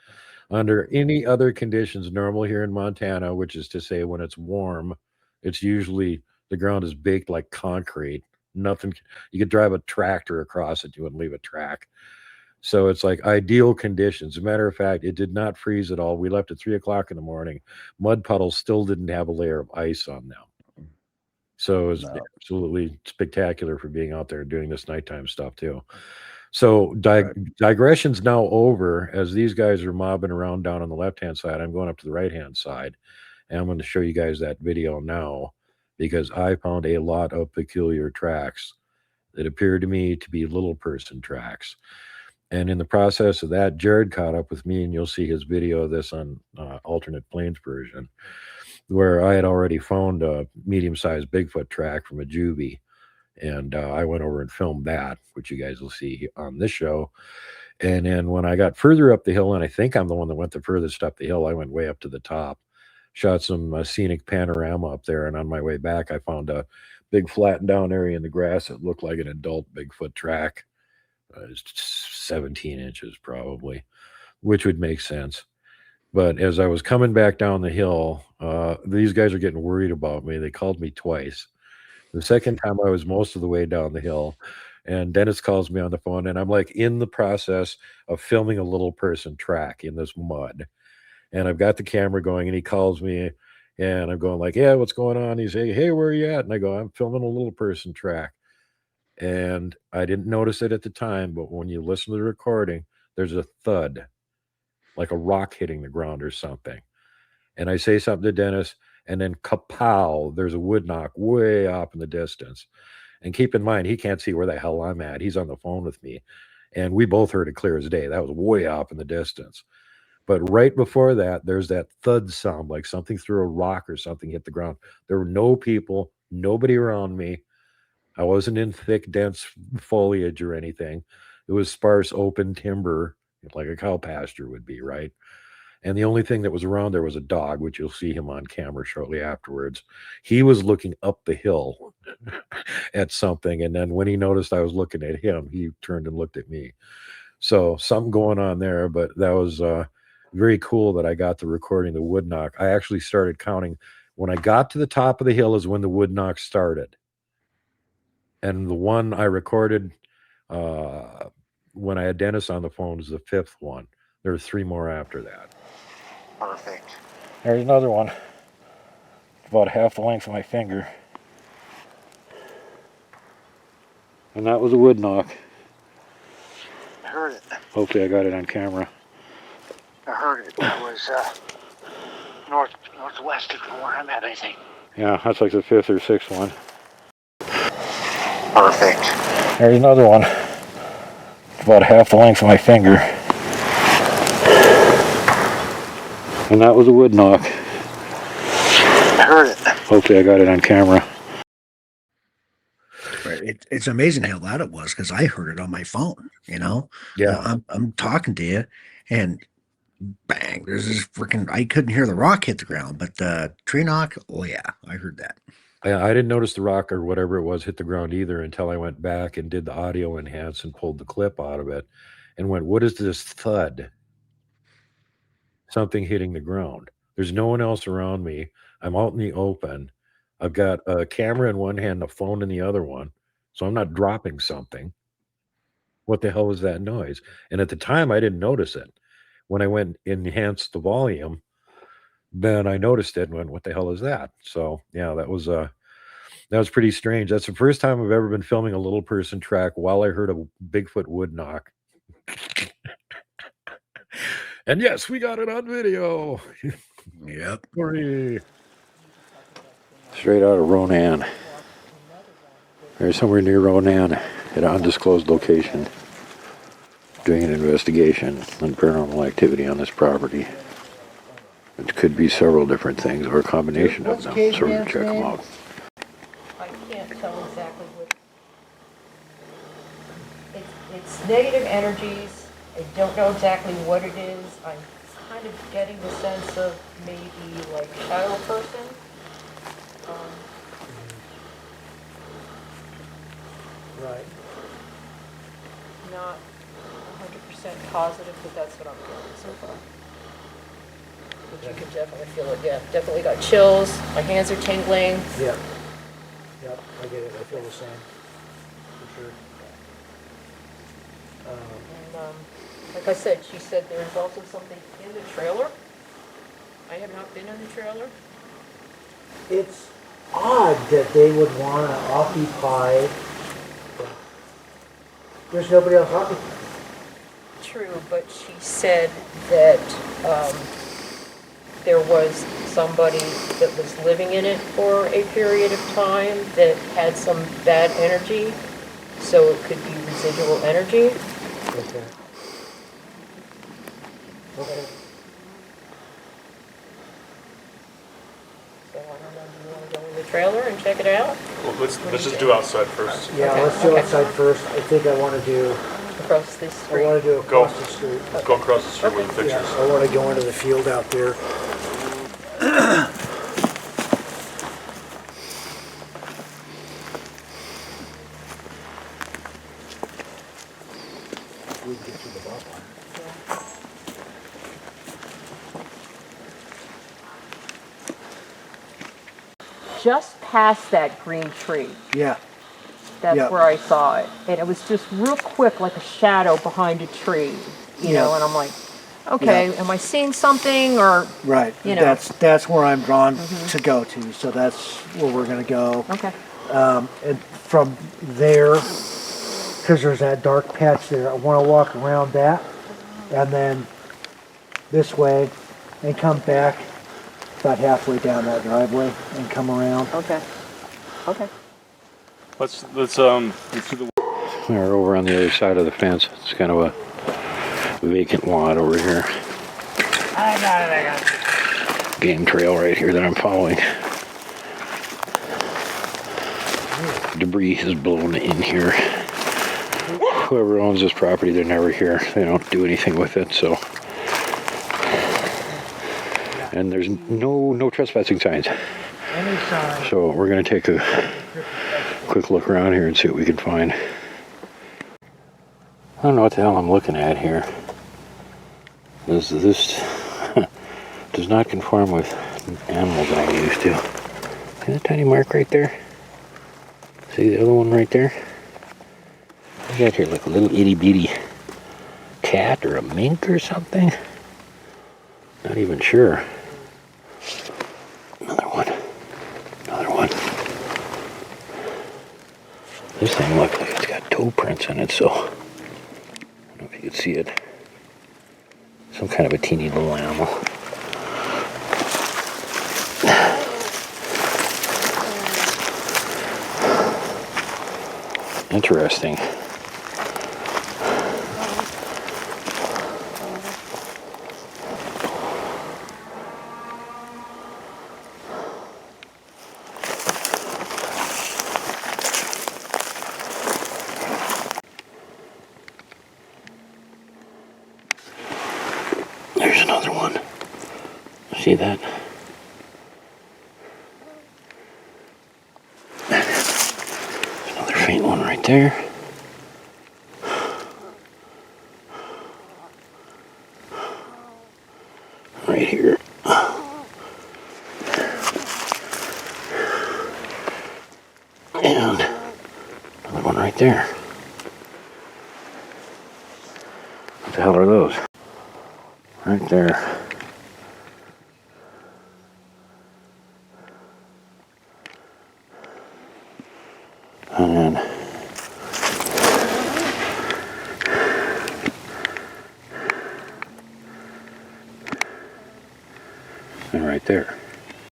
Under any other conditions normal here in Montana, which is to say when it's warm, it's usually the ground is baked like concrete. Nothing you could drive a tractor across it, you wouldn't leave a track. So it's like ideal conditions. As a matter of fact, it did not freeze at all. We left at 3 o'clock in the morning. Mud puddles still didn't have a layer of ice on them. So it was No. absolutely spectacular for being out there doing this nighttime stuff too. So Right. digression's now over as these guys are mobbing around down on the left-hand side. I'm going up to the right-hand side, and I'm going to show you guys that video now because I found a lot of peculiar tracks that appeared to me to be little person tracks. And in the process of that, Jared caught up with me, and you'll see his video of this on Alternate Plains version, where I had already found a medium-sized Bigfoot track from a juvie. And I went over and filmed that, which you guys will see on this show. And then when I got further up the hill, and I think I'm the one that went the furthest up the hill, I went way up to the top, shot some scenic panorama up there. And on my way back, I found a big flattened down area in the grass that looked like an adult Bigfoot track. It's 17 inches probably, which would make sense. But as I was coming back down the hill, these guys are getting worried about me. They called me twice. The second time I was most of the way down the hill, and Dennis calls me on the phone, and I'm like in the process of filming a little person track in this mud. And I've got the camera going, and he calls me, and I'm going like, yeah, what's going on? He's saying, hey, where are you at? And I go, I'm filming a little person track. And I didn't notice it at the time, but when you listen to the recording, there's a thud, like a rock hitting the ground or something. And I say something to Dennis, and then kapow, there's a wood knock way off in the distance. And keep in mind, he can't see where the hell I'm at. He's on the phone with me. And we both heard it clear as day. That was way off in the distance. But right before that, there's that thud sound, like something threw a rock or something hit the ground. There were no people, nobody around me. I wasn't in thick, dense foliage or anything. It was sparse, open timber, like a cow pasture would be, right? And the only thing that was around there was a dog, which you'll see him on camera shortly afterwards. He was looking up the hill at something. And then when he noticed I was looking at him, he turned and looked at me. So something going on there, but that was very cool that I got the recording, the wood knock. I actually started counting. When I got to the top of the hill is when the wood knock started. And the one I recorded when I had Dennis on the phone was the fifth one. There were 3 more after that. Perfect. There's another one. About half the length of my finger. And that was a wood knock. I heard it. Hopefully I got it on camera. I heard it. That was northwest of where I'm at, I think. Yeah, that's like the 5th or 6th one. Perfect. There's another one. About half the length of my finger. And that was a wood knock. I heard it. Hopefully I got it on camera. Right. It's amazing how loud it was because I heard it on my phone. Yeah. I'm talking to you, and bang! There's this freaking. I couldn't hear the rock hit the ground, but the tree knock. Oh yeah, I heard that. I didn't notice the rock or whatever it was hit the ground either until I went back and did the audio enhance and pulled the clip out of it and went, what is this thud? Something hitting the ground. There's no one else around me. I'm out in the open. I've got a camera in one hand, a phone in the other one. So I'm not dropping something. What the hell was that noise? And at the time, I didn't notice it. When I went enhanced the volume, then I noticed it and went, "What the hell is that?" So yeah, that was pretty strange. That's the first time I've ever been filming a little person track while I heard a Bigfoot wood knock. And yes, we got it on video. Yep. Hooray. Straight out of Ronan. They're somewhere near Ronan at an undisclosed location doing an investigation on paranormal activity on this property. It could be several different things or a combination of them. So we're going to check them out. I can't tell exactly what. It's negative energies. I don't know exactly what it is. I'm kind of getting the sense of maybe like shadow person. Right. Not 100% positive, but that's what I'm feeling so far. But you can definitely feel it. Yeah, definitely got chills. My hands are tingling. Yeah. Yep, I get it. I feel the same. For sure. And like I said, she said there's also something in the trailer. I have not been in the trailer. It's odd that they would want to occupy. There's nobody else occupying. True, but she said that there was somebody that was living in it for a period of time that had some bad energy, so it could be residual energy. Okay. Okay. So I don't know, do you want to go in the trailer and check it out? Well, let's just do outside first. Yeah, Okay, let's do okay. outside first. I think I want to do. Across this I street? want to do Go. across the street. Let's go across the street with the Yeah, pictures. I want to go into the field out there. We can get through the bus line. Just past that green tree. Yeah. That's Yeah. where I saw it. And it was just real quick, like a shadow behind a tree, you Yeah. know, and I'm like, okay, am I seeing something or, Right. You know. That's where I'm drawn to go to. So that's where we're gonna go. okay. And from there, because there's that dark patch there, I want to walk around that, and then this way, and come back about halfway down that driveway and come around. Okay. Okay. Let's do the. We're over on the other side of the fence. It's kind of a vacant lot over here. I got it. Game trail right here that I'm following. Debris is blown in here. Whoever owns this property, they're never here. They don't do anything with it, so. And there's no trespassing signs. Any sign. So we're gonna take a quick look around here and see what we can find. I don't know what the hell I'm looking at here. This does not conform with animals that I'm used to. See that tiny mark right there? See the other one right there? What's that here? Like a little itty bitty cat or a mink or something? Not even sure. Another one. Another one. This thing looks like it's got toe prints in it, so I don't know if you can see it. Some kind of a teeny little animal. Interesting. There's another one. See that? Another faint one right there. Right here. there. What the hell are those? Right there. And then and right there.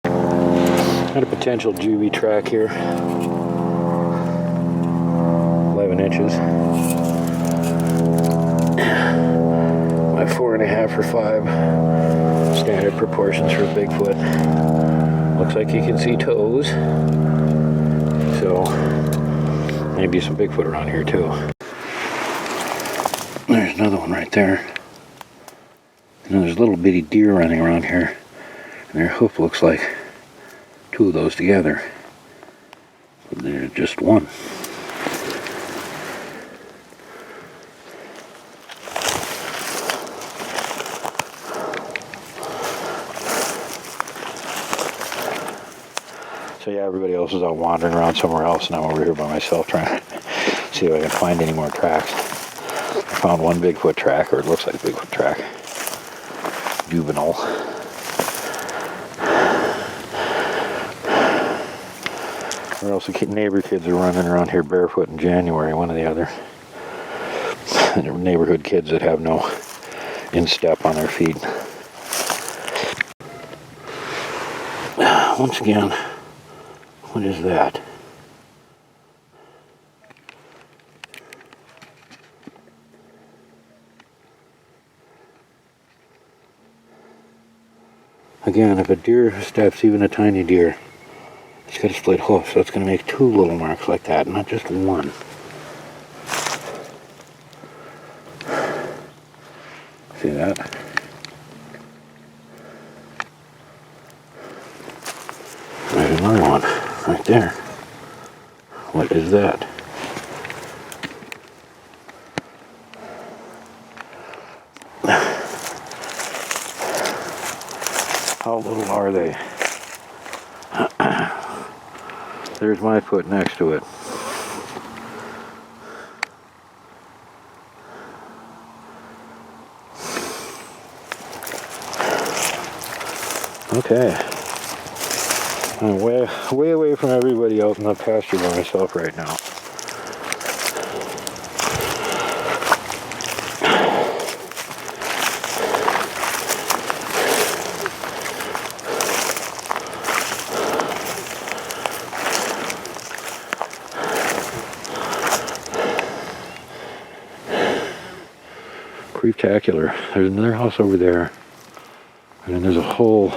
Got a potential juvie track here. 11 inches. My 4.5 or 5 standard proportions for Bigfoot. Looks like you can see toes. So maybe some Bigfoot around here too. There's another one right there. And there's little bitty deer running around here. And their hoof looks like 2 of those together. But they're just one. So yeah, everybody else is out wandering around somewhere else, and I'm over here by myself trying to see if I can find any more tracks. I found one Bigfoot track, or it looks like a Bigfoot track. Juvenile. Or else the neighbor kids are running around here barefoot in January, one or the other. Neighborhood kids that have no instep on their feet. Once again, what is that? Again, if a deer steps, even a tiny deer, it's got a split hoof, so it's going to make 2 little marks like that, not just one. See that? There's another one right there. What is that? How little are they? There's my foot next to it. Okay. I'm way away from everybody out in the pasture by myself right now. Spectacular. There's another house over there, and then there's a whole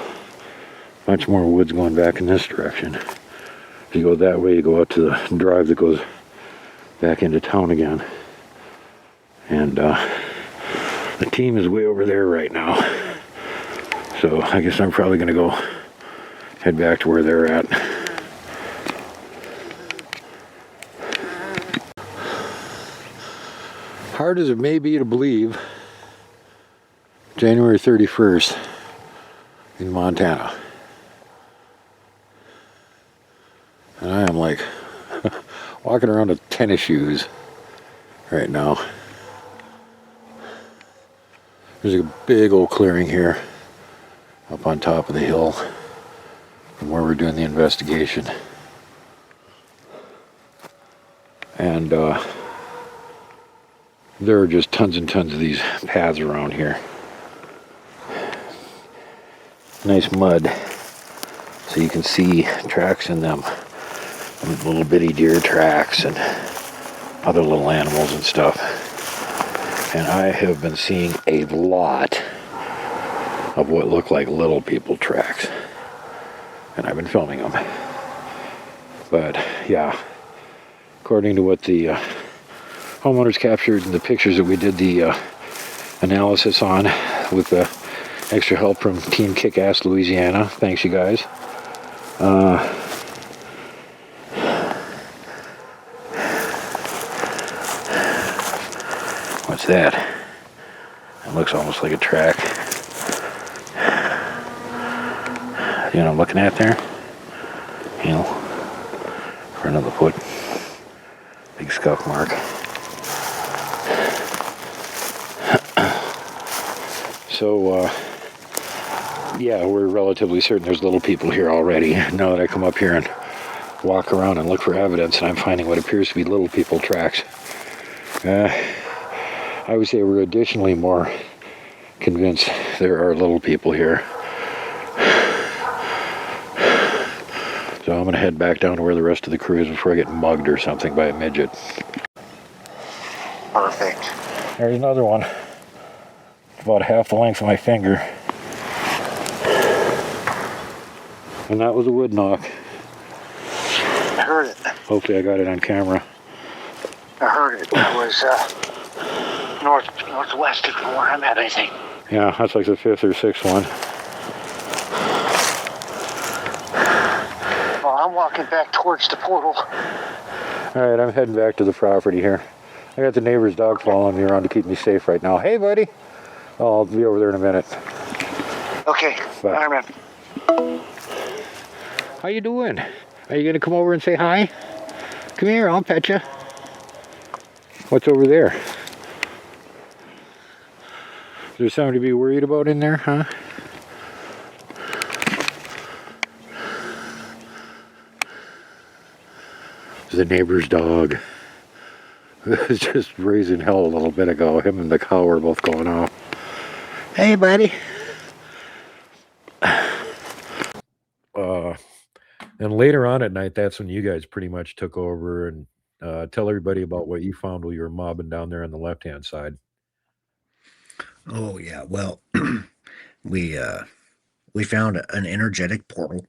bunch more woods going back in this direction. If you go that way, you go out to the drive that goes back into town again, and the team is way over there right now, so I guess I'm probably gonna go head back to where they're at. Hard as it may be to believe, January 31st in Montana. And I am like walking around with tennis shoes right now. There's a big old clearing here up on top of the hill from where we're doing the investigation. And there are just tons and tons of these paths around here. Nice mud, so you can see tracks in them. Little bitty deer tracks and other little animals and stuff. And I have been seeing a lot of what look like little people tracks. And I've been filming them. But yeah, according to what the homeowners captured in the pictures that we did the analysis on with the extra help from Team Kick-Ass Louisiana. Thanks, you guys. What's that? It looks almost like a track. You know what I'm looking at there? You know, for another foot. Big big scuff mark. So, yeah, we're relatively certain there's little people here already. Now that I come up here and walk around and look for evidence, and I'm finding what appears to be little people tracks. I would say we're additionally more convinced there are little people here. So I'm going to head back down to where the rest of the crew is before I get mugged or something by a midget. Perfect. There's another one. About half the length of my finger. And that was a wood knock. I heard it. Hopefully I got it on camera. I heard it. That was northwest of where I'm at, I think. Yeah, that's like the 5th or 6th one. Well, I'm walking back towards the portal. Alright, I'm heading back to the property here. I got the neighbor's dog following me around to keep me safe right now. Hey, buddy! Oh, I'll be over there in a minute. Okay, Bye. all right, man. How you doing? Are you gonna come over and say hi? Come here, I'll pet you. What's over there? Is there something to be worried about in there, huh? The neighbor's dog. It was just raising hell a little bit ago. Him and the cow were both going off. Hey, buddy. And later on at night, that's when you guys pretty much took over and tell everybody about what you found while you were mobbing down there on the left-hand side. Oh yeah, well, we found an energetic portal,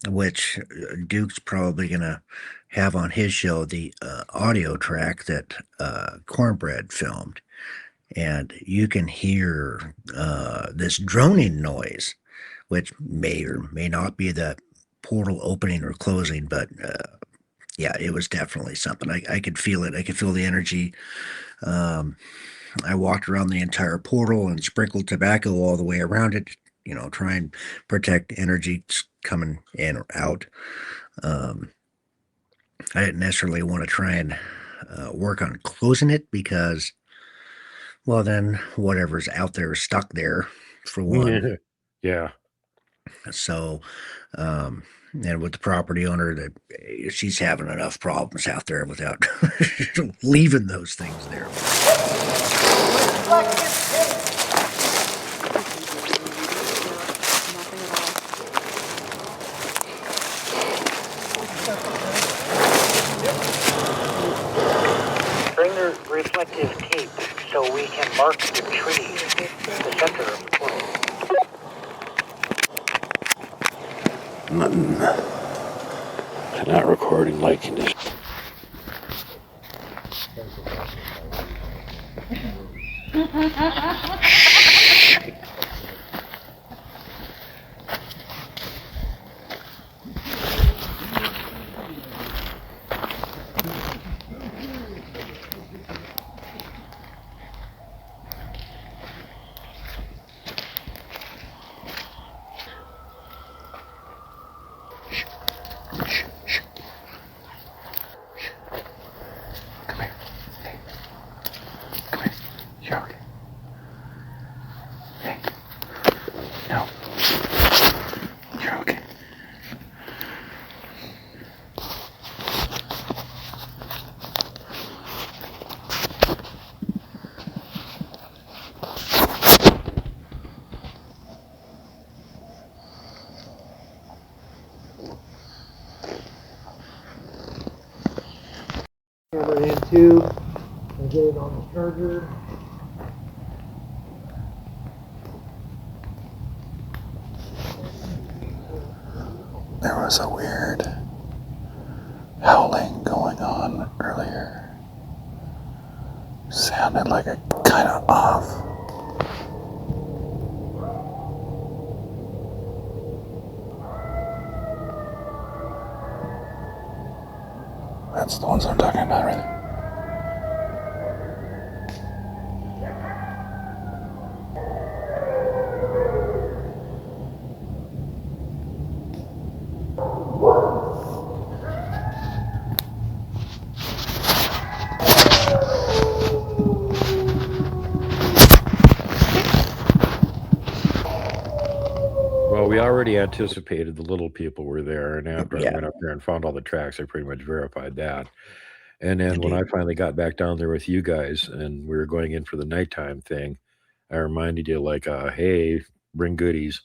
which Duke's probably gonna have on his show the audio track that Cornbread filmed, and you can hear this droning noise, which may or may not be the portal opening or closing, but yeah, it was definitely something. I could feel it. I could feel the energy. I walked around the entire portal and sprinkled tobacco all the way around it, you know, try and protect energy coming in or out. I didn't necessarily want to try and work on closing it because, well, then whatever's out there is stuck there for one. Yeah. So, and with the property owner, that she's having enough problems out there without leaving those things there. Bring the reflective tape so we can mark the tree in the center of the portal. Nothing. Not recording light conditions. Camera in too, and get it on the charger. There was a weird howling going on earlier. Sounded like a kind of off. That's the ones I'm talking about, right? Well, we already anticipated the little people were there, and after I Yeah, went up there and found all the tracks, I pretty much verified that. And then when I indeed. finally got back down there with you guys, and we were going in for the nighttime thing, I reminded you like, "Hey, bring goodies."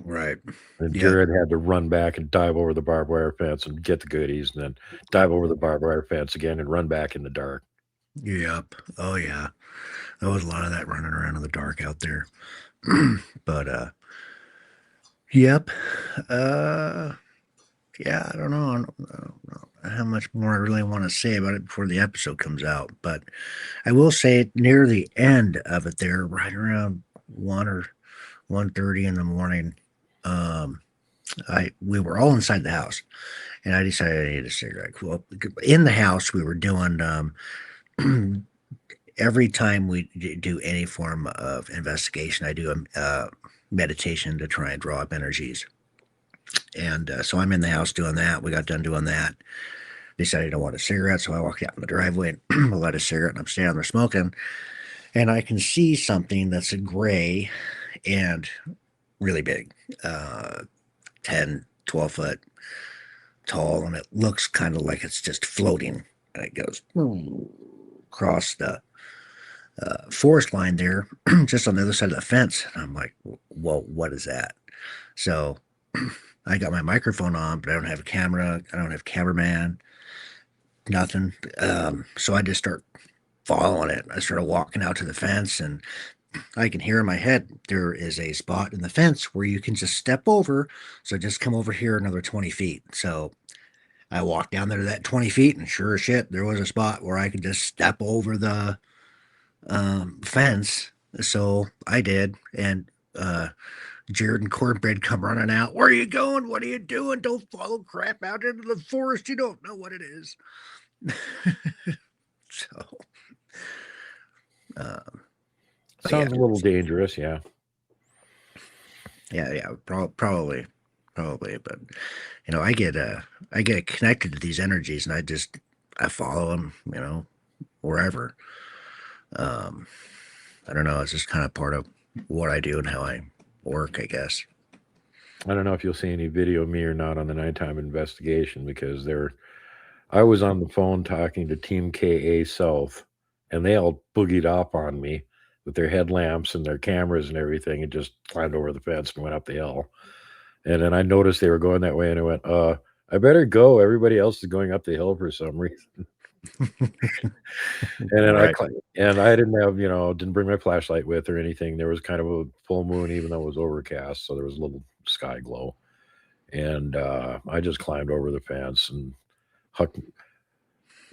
Right. And Yep. Jared had to run back and dive over the barbed wire fence and get the goodies, and then dive over the barbed wire fence again and run back in the dark. Yep. Oh yeah. There was a lot of that running around in the dark out there. But yep. Uh yeah, I don't know. I don't know how much more I really want to say about it before the episode comes out. But I will say near the end of it there, right around 1 or 1:30 in the morning, um, we were all inside the house and I decided I needed a cigarette. Well, in the house we were doing every time we do any form of investigation, I do a meditation to try and draw up energies. And so I'm in the house doing that. We got done doing that. Decided I want a cigarette, so I walked out in the driveway and light a cigarette, and I'm standing there smoking. And I can see something that's a gray and really big, 10, 12 foot tall, and it looks kind of like it's just floating. And it goes across the forest line there, just on the other side of the fence. And I'm like, well, what is that? So I got my microphone on, but I don't have a camera. I don't have cameraman, nothing. So I just start following it. I started walking out to the fence, and I can hear in my head there is a spot in the fence where you can just step over. So just come over here another 20 feet. So I walked down there to that 20 feet, and sure as shit, there was a spot where I could just step over the fence. So I did, and Jared and Cornbread come running out. Where are you going? What are you doing? Don't follow crap out into the forest. You don't know what it is. So, um, but yeah, Sounds a little dangerous, yeah. yeah, probably, but I get connected to these energies, and I follow them, wherever. Um, I don't know. It's just kind of part of what I do and how I work, I guess. I don't know if you'll see any video of me or not on the nighttime investigation because I was on the phone talking to Team KA South, and they all boogied up on me with their headlamps and their cameras and everything, and just climbed over the fence and went up the hill. And then I noticed they were going that way, and I went, I better go. Everybody else is going up the hill for some reason. And then Right. I didn't have, didn't bring my flashlight with or anything. There was kind of a full moon, even though it was overcast, so there was a little sky glow. And I just climbed over the fence and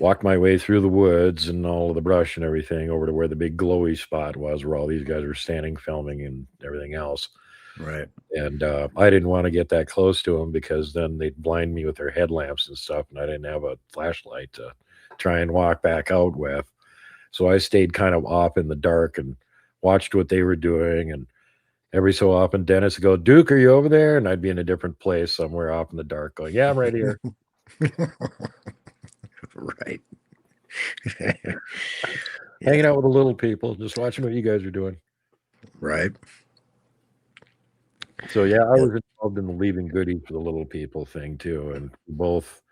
walked my way through the woods and all of the brush and everything over to where the big glowy spot was, where all these guys were standing filming and everything else. Right. And I didn't want to get that close to them because then they'd blind me with their headlamps and stuff, and I didn't have a flashlight to try and walk back out with. So I stayed kind of off in the dark and watched what they were doing. And every so often, Dennis would go, Duke, are you over there? And I'd be in a different place somewhere off in the dark going, yeah, I'm right here. Right. Hanging out with the little people, just watching what you guys are doing. Right. So yeah, I was involved in the leaving goodies for the little people thing too. And both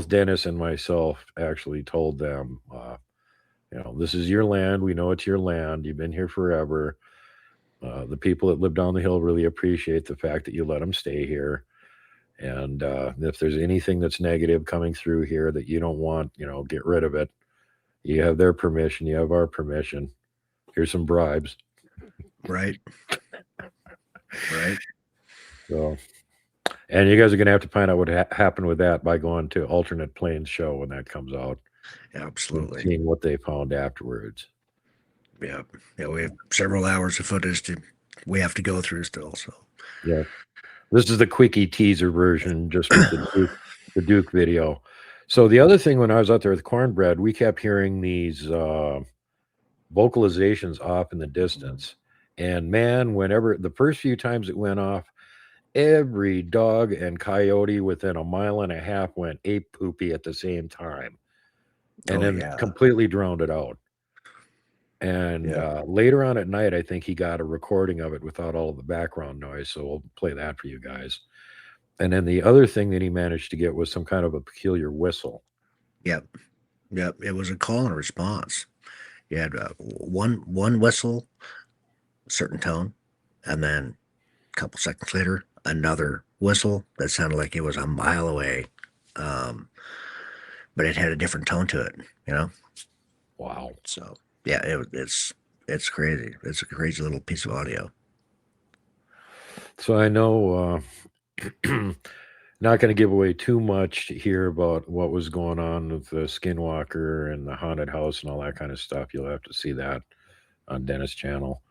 Dennis and myself actually told them, this is your land. We know it's your land. You've been here forever. The people that live down the hill really appreciate the fact that you let them stay here. And if there's anything that's negative coming through here that you don't want, get rid of it. You have their permission. You have our permission. Here's some bribes. Right. Right. So, and you guys are going to have to find out what happened with that by going to Alternate Plains show when that comes out. Absolutely. Seeing what they found afterwards. Yeah. We have several hours of footage we have to go through still. So yeah, this is the quickie teaser version, just with the Duke video. So the other thing, when I was out there with Cornbread, we kept hearing these vocalizations off in the distance. And man, whenever the first few times it went off, every dog and coyote within a mile and a half went ape poopy at the same time, and then completely drowned it out. And Yeah. later on at night, I think he got a recording of it without all of the background noise. So we'll play that for you guys. And then the other thing that he managed to get was some kind of a peculiar whistle. Yep. Yep. It was a call and response. You had one whistle, certain tone, and then a couple seconds later, another whistle that sounded like it was a mile away, um, but it had a different tone to it. You know. Wow. So yeah, it's crazy. It's a crazy little piece of audio. So I know, not going to give away too much here about what was going on with the Skinwalker and the haunted house and all that kind of stuff. You'll have to see that on Dennis' channel.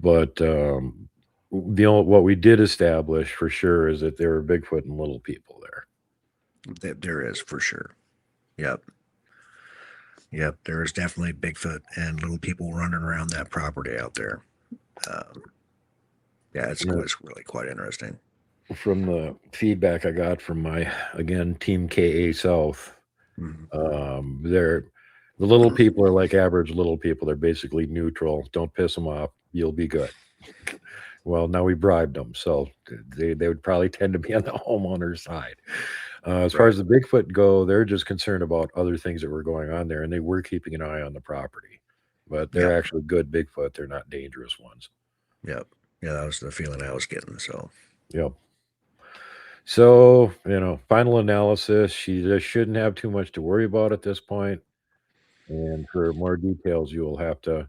But what we did establish for sure is that there were Bigfoot and little people there. There is for sure. Yep. Yep. There is definitely Bigfoot and little people running around that property out there. Yeah, it's really quite interesting. From the feedback I got from my, again, Team KA South, they're the little people are like average little people. They're basically neutral. Don't piss them off. You'll be good. Well, now we bribed them, so they would probably tend to be on the homeowner's side. As far as the Bigfoot go, they're just concerned about other things that were going on there, and they were keeping an eye on the property. But they're actually good Bigfoot. They're not dangerous ones. Yep. Yeah, that was the feeling I was getting. So. Yep. So, final analysis, she just shouldn't have too much to worry about at this point. And for more details, you will have to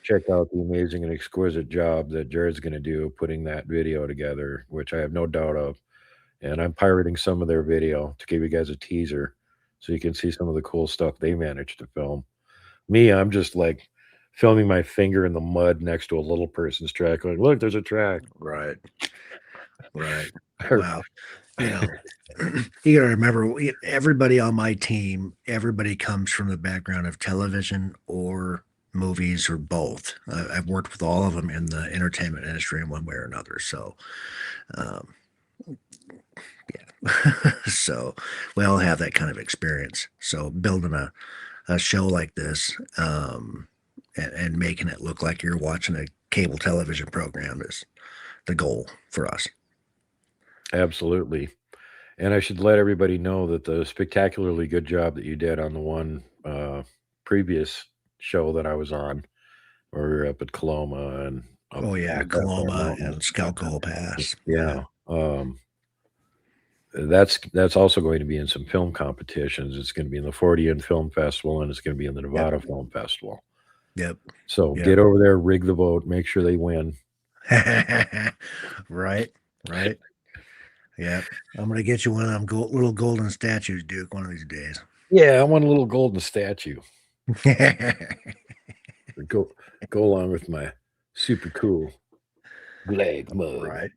check out the amazing and exquisite job that Jared's going to do putting that video together, which I have no doubt of. And I'm pirating some of their video to give you guys a teaser so you can see some of the cool stuff they managed to film. Me, I'm just like filming my finger in the mud next to a little person's track. Like, look, there's a track. Right. Right. Wow. You got to remember, everybody on my team, everybody comes from the background of television or movies or both. I've worked with all of them in the entertainment industry in one way or another. So, yeah. So we all have that kind of experience. So building a show like this, and making it look like you're watching a cable television program is the goal for us. Absolutely. And I should let everybody know that the spectacularly good job that you did on the one previous show that I was on, where we were up at Coloma and Coloma and Scout Pass. Yeah. That's also going to be in some film competitions. It's going to be in the 40 Film Festival, and it's going to be in the Nevada Film Festival. Yep. So get over there, rig the vote, make sure they win. Right. Yeah, I'm going to get you one of them little golden statues, Duke, one of these days. Yeah, I want a little golden statue. go along with my super cool Glag mug. Right.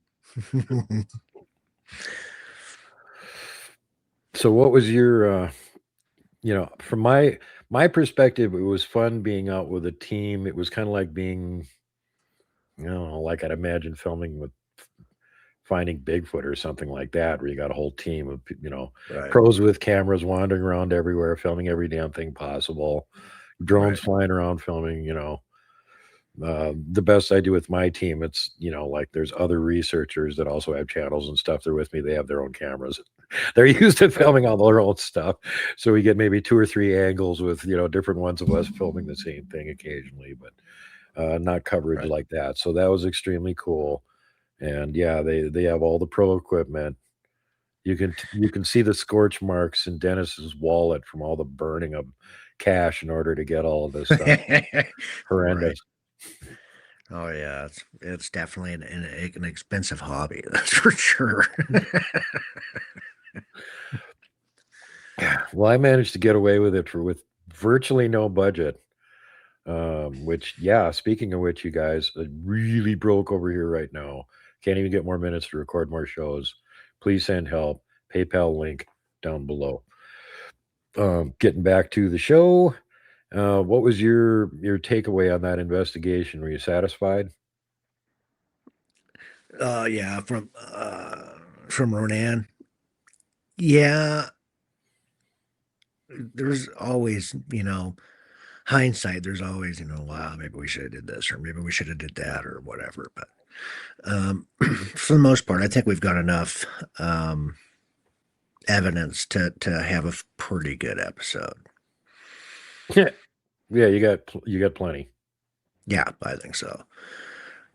So what was your, from my perspective, it was fun being out with a team. It was kind of like being, like I'd imagine filming with Finding Bigfoot or something like that, where you got a whole team of, pros with cameras wandering around everywhere, filming every damn thing possible, drones flying around filming, the best I do with my team, it's, like there's other researchers that also have channels and stuff. They're with me. They have their own cameras. They're used to filming all their own stuff. So we get maybe 2 or 3 angles with, different ones of us filming the same thing occasionally, but not coverage like that. So that was extremely cool. And yeah, they have all the pro equipment. You can see the scorch marks in Dennis's wallet from all the burning of cash in order to get all of this stuff. Horrendous. Right. Oh yeah, it's definitely an expensive hobby. That's for sure. Well, I managed to get away with it with virtually no budget. Which, speaking of which, you guys, it really broke over here right now. Can't even get more minutes to record more shows. Please send help. PayPal link down below. Getting back to the show, what was your takeaway on that investigation? Were you satisfied? Yeah, from Ronan. Yeah, there's always, hindsight, there's always, wow, maybe we should have did this, or maybe we should have did that, or whatever. But for the most part, I think we've got enough evidence to have a pretty good episode. Yeah, you got plenty. Yeah, I think so.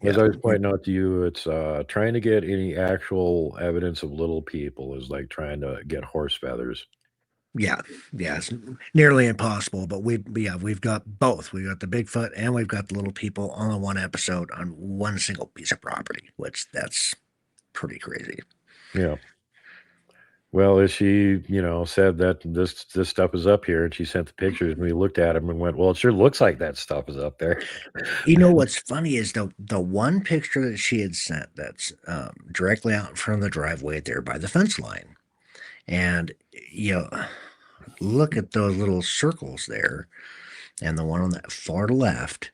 As Yeah. I was pointing out to you, it's trying to get any actual evidence of little people is like trying to get horse feathers. Yeah, it's nearly impossible, but we've got both. We've got the Bigfoot and we've got the little people on the one episode on one single piece of property, which that's pretty crazy. Yeah. Well, as she, said that this stuff is up here, and she sent the pictures, and we looked at them and went, "Well, it sure looks like that stuff is up there." What's funny is the one picture that she had sent that's directly out in front of the driveway there by the fence line, and look at those little circles there, and the one on that far left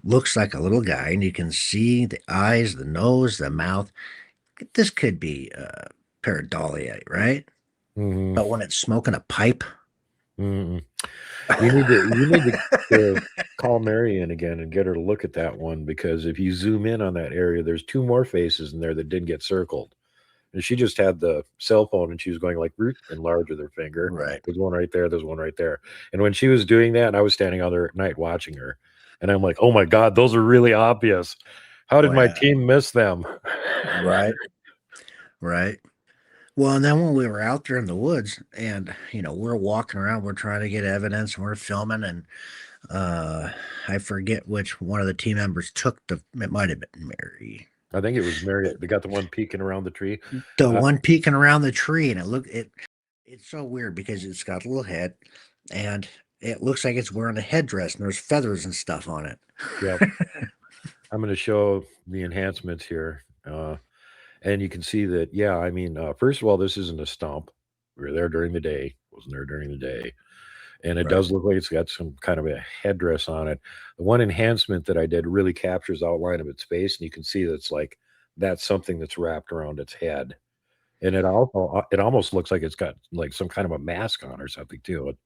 looks like a little guy, and you can see the eyes, the nose, the mouth. This could be pareidolia, right? Mhm. But when it's smoking a pipe, Mm-mm. You need to call Mary in again and get her to look at that one, because if you zoom in on that area, there's two more faces in there that didn't get circled. And she just had the cell phone and she was going like root and large with her finger. right? There's one right there. There's one right there. And when she was doing that, and I was standing out there at night watching her, and I'm like, oh my God, those are really obvious. How did Oh, my yeah. team miss them? Right. Well, and then when we were out there in the woods, and we're walking around, we're trying to get evidence, and we're filming, and I forget which one of the team members took it might have been Mary. I think it was Mary. They got the one peeking around the tree. The one peeking around the tree, and it's so weird because it's got a little head, and it looks like it's wearing a headdress, and there's feathers and stuff on it. Yeah. I'm going to show the enhancements here. And you can see that, yeah, I mean, first of all, this isn't a stump. We were there during the day. Wasn't there during the day. And it Right. does look like it's got some kind of a headdress on it. The one enhancement that I did really captures the outline of its face, and you can see that's something that's wrapped around its head. And it almost looks like it's got like some kind of a mask on or something too. It's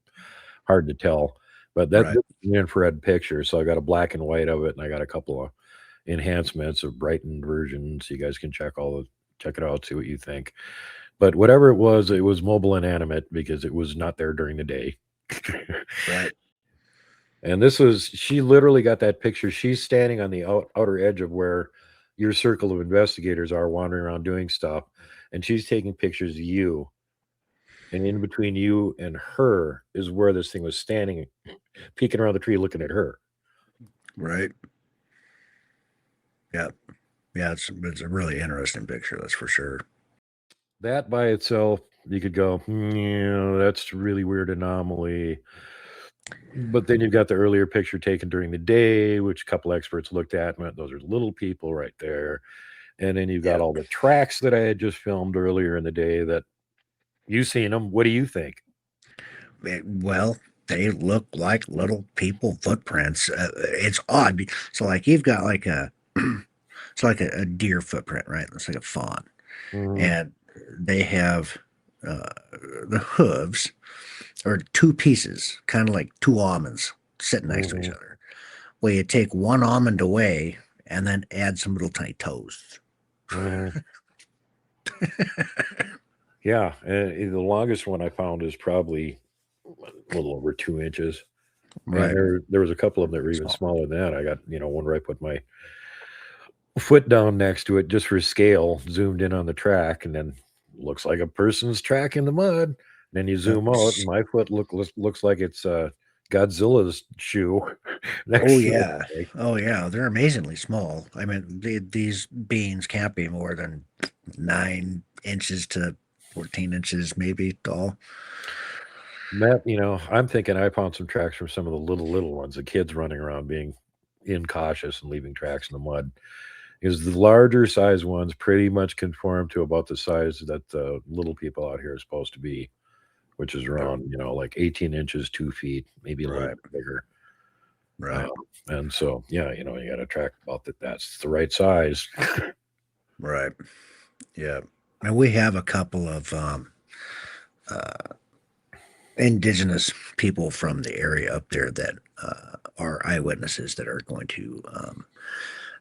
hard to tell. But that's Right. an infrared picture. So I got a black and white of it, and I got a couple of enhancements of brightened versions. You guys can check it out, see what you think. But whatever it was mobile and animate because it was not there during the day. Right. And she literally got that picture. She's standing on the outer edge of where your circle of investigators are wandering around doing stuff. And she's taking pictures of you. And in between you and her is where this thing was standing, peeking around the tree, looking at her. Right. Yeah. Yeah, it's a really interesting picture, that's for sure. That by itself, you could go, that's a really weird anomaly. But then you've got the earlier picture taken during the day, which a couple experts looked at and went, those are little people right there. And then you've got all the tracks that I had just filmed earlier in the day that you've seen them. What do you think? Well, they look like little people footprints. It's odd. So, like, you've got like it's like a deer footprint, right? It's like a fawn, and they have the hooves or two pieces, kind of like two almonds sitting next to each other. Well, you take one almond away and then add some little tiny toes. Yeah, and the longest one I found is probably a little over 2 inches. Right. And there was a couple of them that were even smaller than that. I got, one where I put my foot down next to it just for scale, zoomed in on the track, and then looks like a person's track in the mud. And then you zoom out, and my foot looks like it's Godzilla's shoe. Oh yeah, they're amazingly small. I mean, these beans can't be more than 9 inches to 14 inches, maybe tall. Matt, I'm thinking I found some tracks from some of the little ones, the kids running around being incautious and leaving tracks in the mud. Is the larger size ones pretty much conform to about the size that the little people out here are supposed to be, which is around, like 18 inches, 2 feet, maybe a little bit bigger. Right. And so, you got to track about that's the right size. Right. Yeah. And we have a couple of indigenous people from the area up there that are eyewitnesses that are going to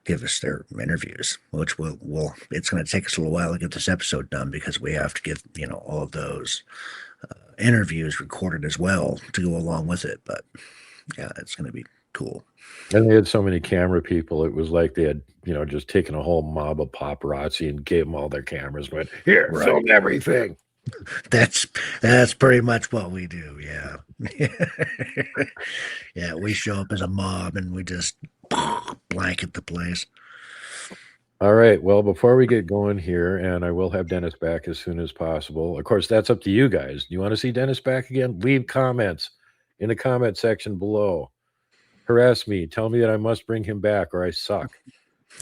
give us their interviews, which will it's going to take us a little while to get this episode done because we have to get all of those interviews recorded as well to go along with it. But yeah, it's going to be cool. And they had so many camera people. It was like they had, just taken a whole mob of paparazzi and gave them all their cameras. Went, here, Right. film everything. That's pretty much what we do. Yeah. Yeah. We show up as a mob and we just blanket the place. All right. Well, before we get going here, and I will have Dennis back as soon as possible. Of course, that's up to you guys. Do you want to see Dennis back again? Leave comments in the comment section below. Harass me. Tell me that I must bring him back or I suck.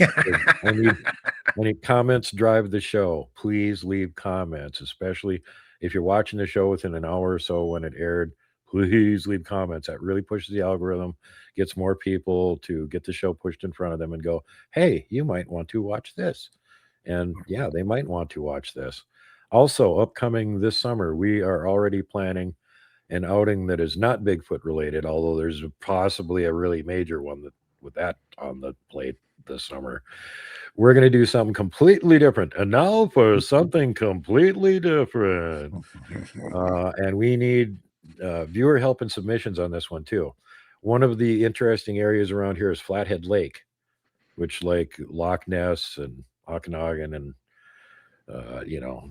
I need comments drive the show. Please leave comments, especially if you're watching the show within an hour or so when it aired. Please leave comments. That really pushes the algorithm, gets more people to get the show pushed in front of them and go, hey, you might want to watch this. And yeah, they might want to watch this. Also, upcoming this summer, we are already planning an outing that is not Bigfoot related, although there's possibly a really major one with that on the plate this summer. We're going to do something completely different. And now for something completely different. And we need viewer help and submissions on this one too. One of the interesting areas around here is Flathead Lake, which like Loch Ness and Okanagan and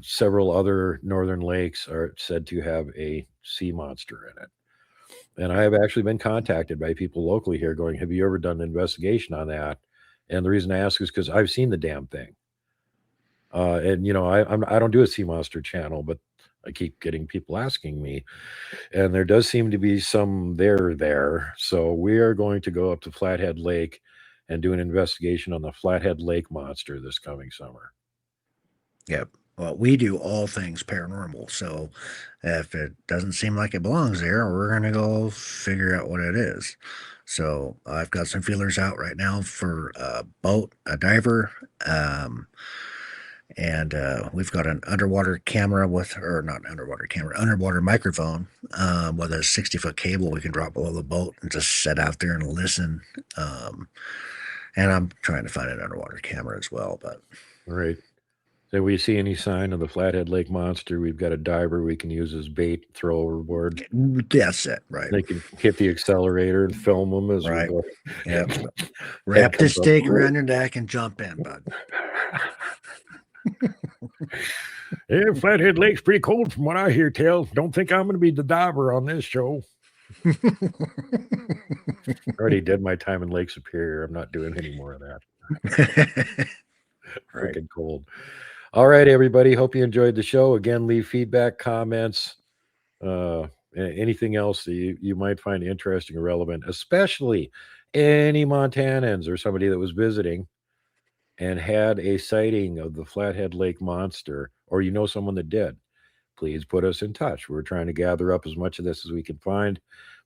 several other northern lakes are said to have a sea monster in it. And I have actually been contacted by people locally here going, have you ever done an investigation on that? And the reason I ask is because I've seen the damn thing. And I don't do a sea monster channel, but I keep getting people asking me, and there does seem to be some there. So we are going to go up to Flathead Lake and do an investigation on the Flathead Lake monster this coming summer. Yep. Well, we do all things paranormal. So if it doesn't seem like it belongs there, we're going to go figure out what it is. So I've got some feelers out right now for a boat, a diver, and we've got an underwater camera underwater microphone with a 60-foot cable we can drop below the boat and just sit out there and listen. And I'm trying to find an underwater camera as well. But all right. So we see any sign of the Flathead Lake monster, we've got a diver we can use as bait, throw overboard. That's it, right? They can hit the accelerator and film them as we go. Yep. Wrap the stake around your neck and jump in, bud. Yeah, Flathead Lake's pretty cold from what I hear tell. Don't think I'm going to be the diver on this show. Already did my time in Lake Superior. I'm not doing any more of that. Freaking cold. All right, everybody. Hope you enjoyed the show. Again, leave feedback, comments, anything else that you might find interesting or relevant, especially any Montanans or somebody that was visiting and had a sighting of the Flathead Lake monster, or someone that did. Please put us in touch. We're trying to gather up as much of this as we can find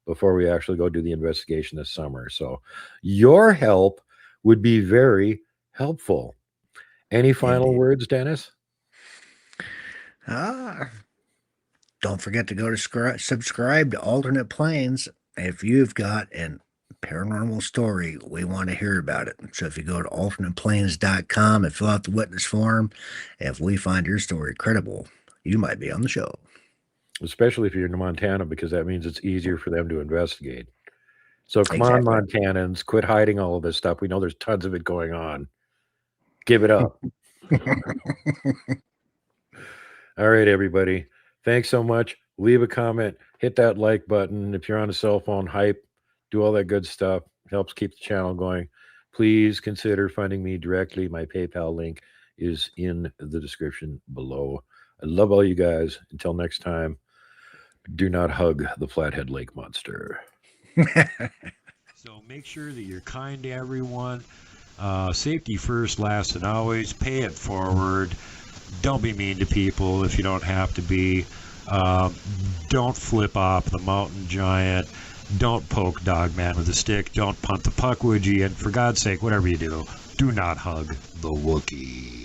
before we actually go do the investigation this summer. So your help would be very helpful. Any final words, Dennis? Don't forget to go to subscribe to Alternate Planes. If you've got an paranormal story, we want to hear about it. So if you go to alternateplanes.com and fill out the witness form, if we find your story credible, you might be on the show. Especially if you're in Montana, because that means it's easier for them to investigate. So come on, Montanans, quit hiding all of this stuff. We know there's tons of it going on. Give it up. All right, everybody. Thanks so much. Leave a comment. Hit that like button. If you're on a cell phone, hype. Do all that good stuff. Helps keep the channel going. Please consider funding me directly. My PayPal link is in the description below. I love all you guys. Until next time, do not hug the Flathead Lake monster. So make sure that you're kind to everyone. Safety first, last, and always. Pay it forward. Don't be mean to people if you don't have to be. Don't flip off the mountain giant. Don't poke Dogman with a stick. Don't punt the puckwudgie. And for God's sake, whatever you do, do not hug the Wookiee.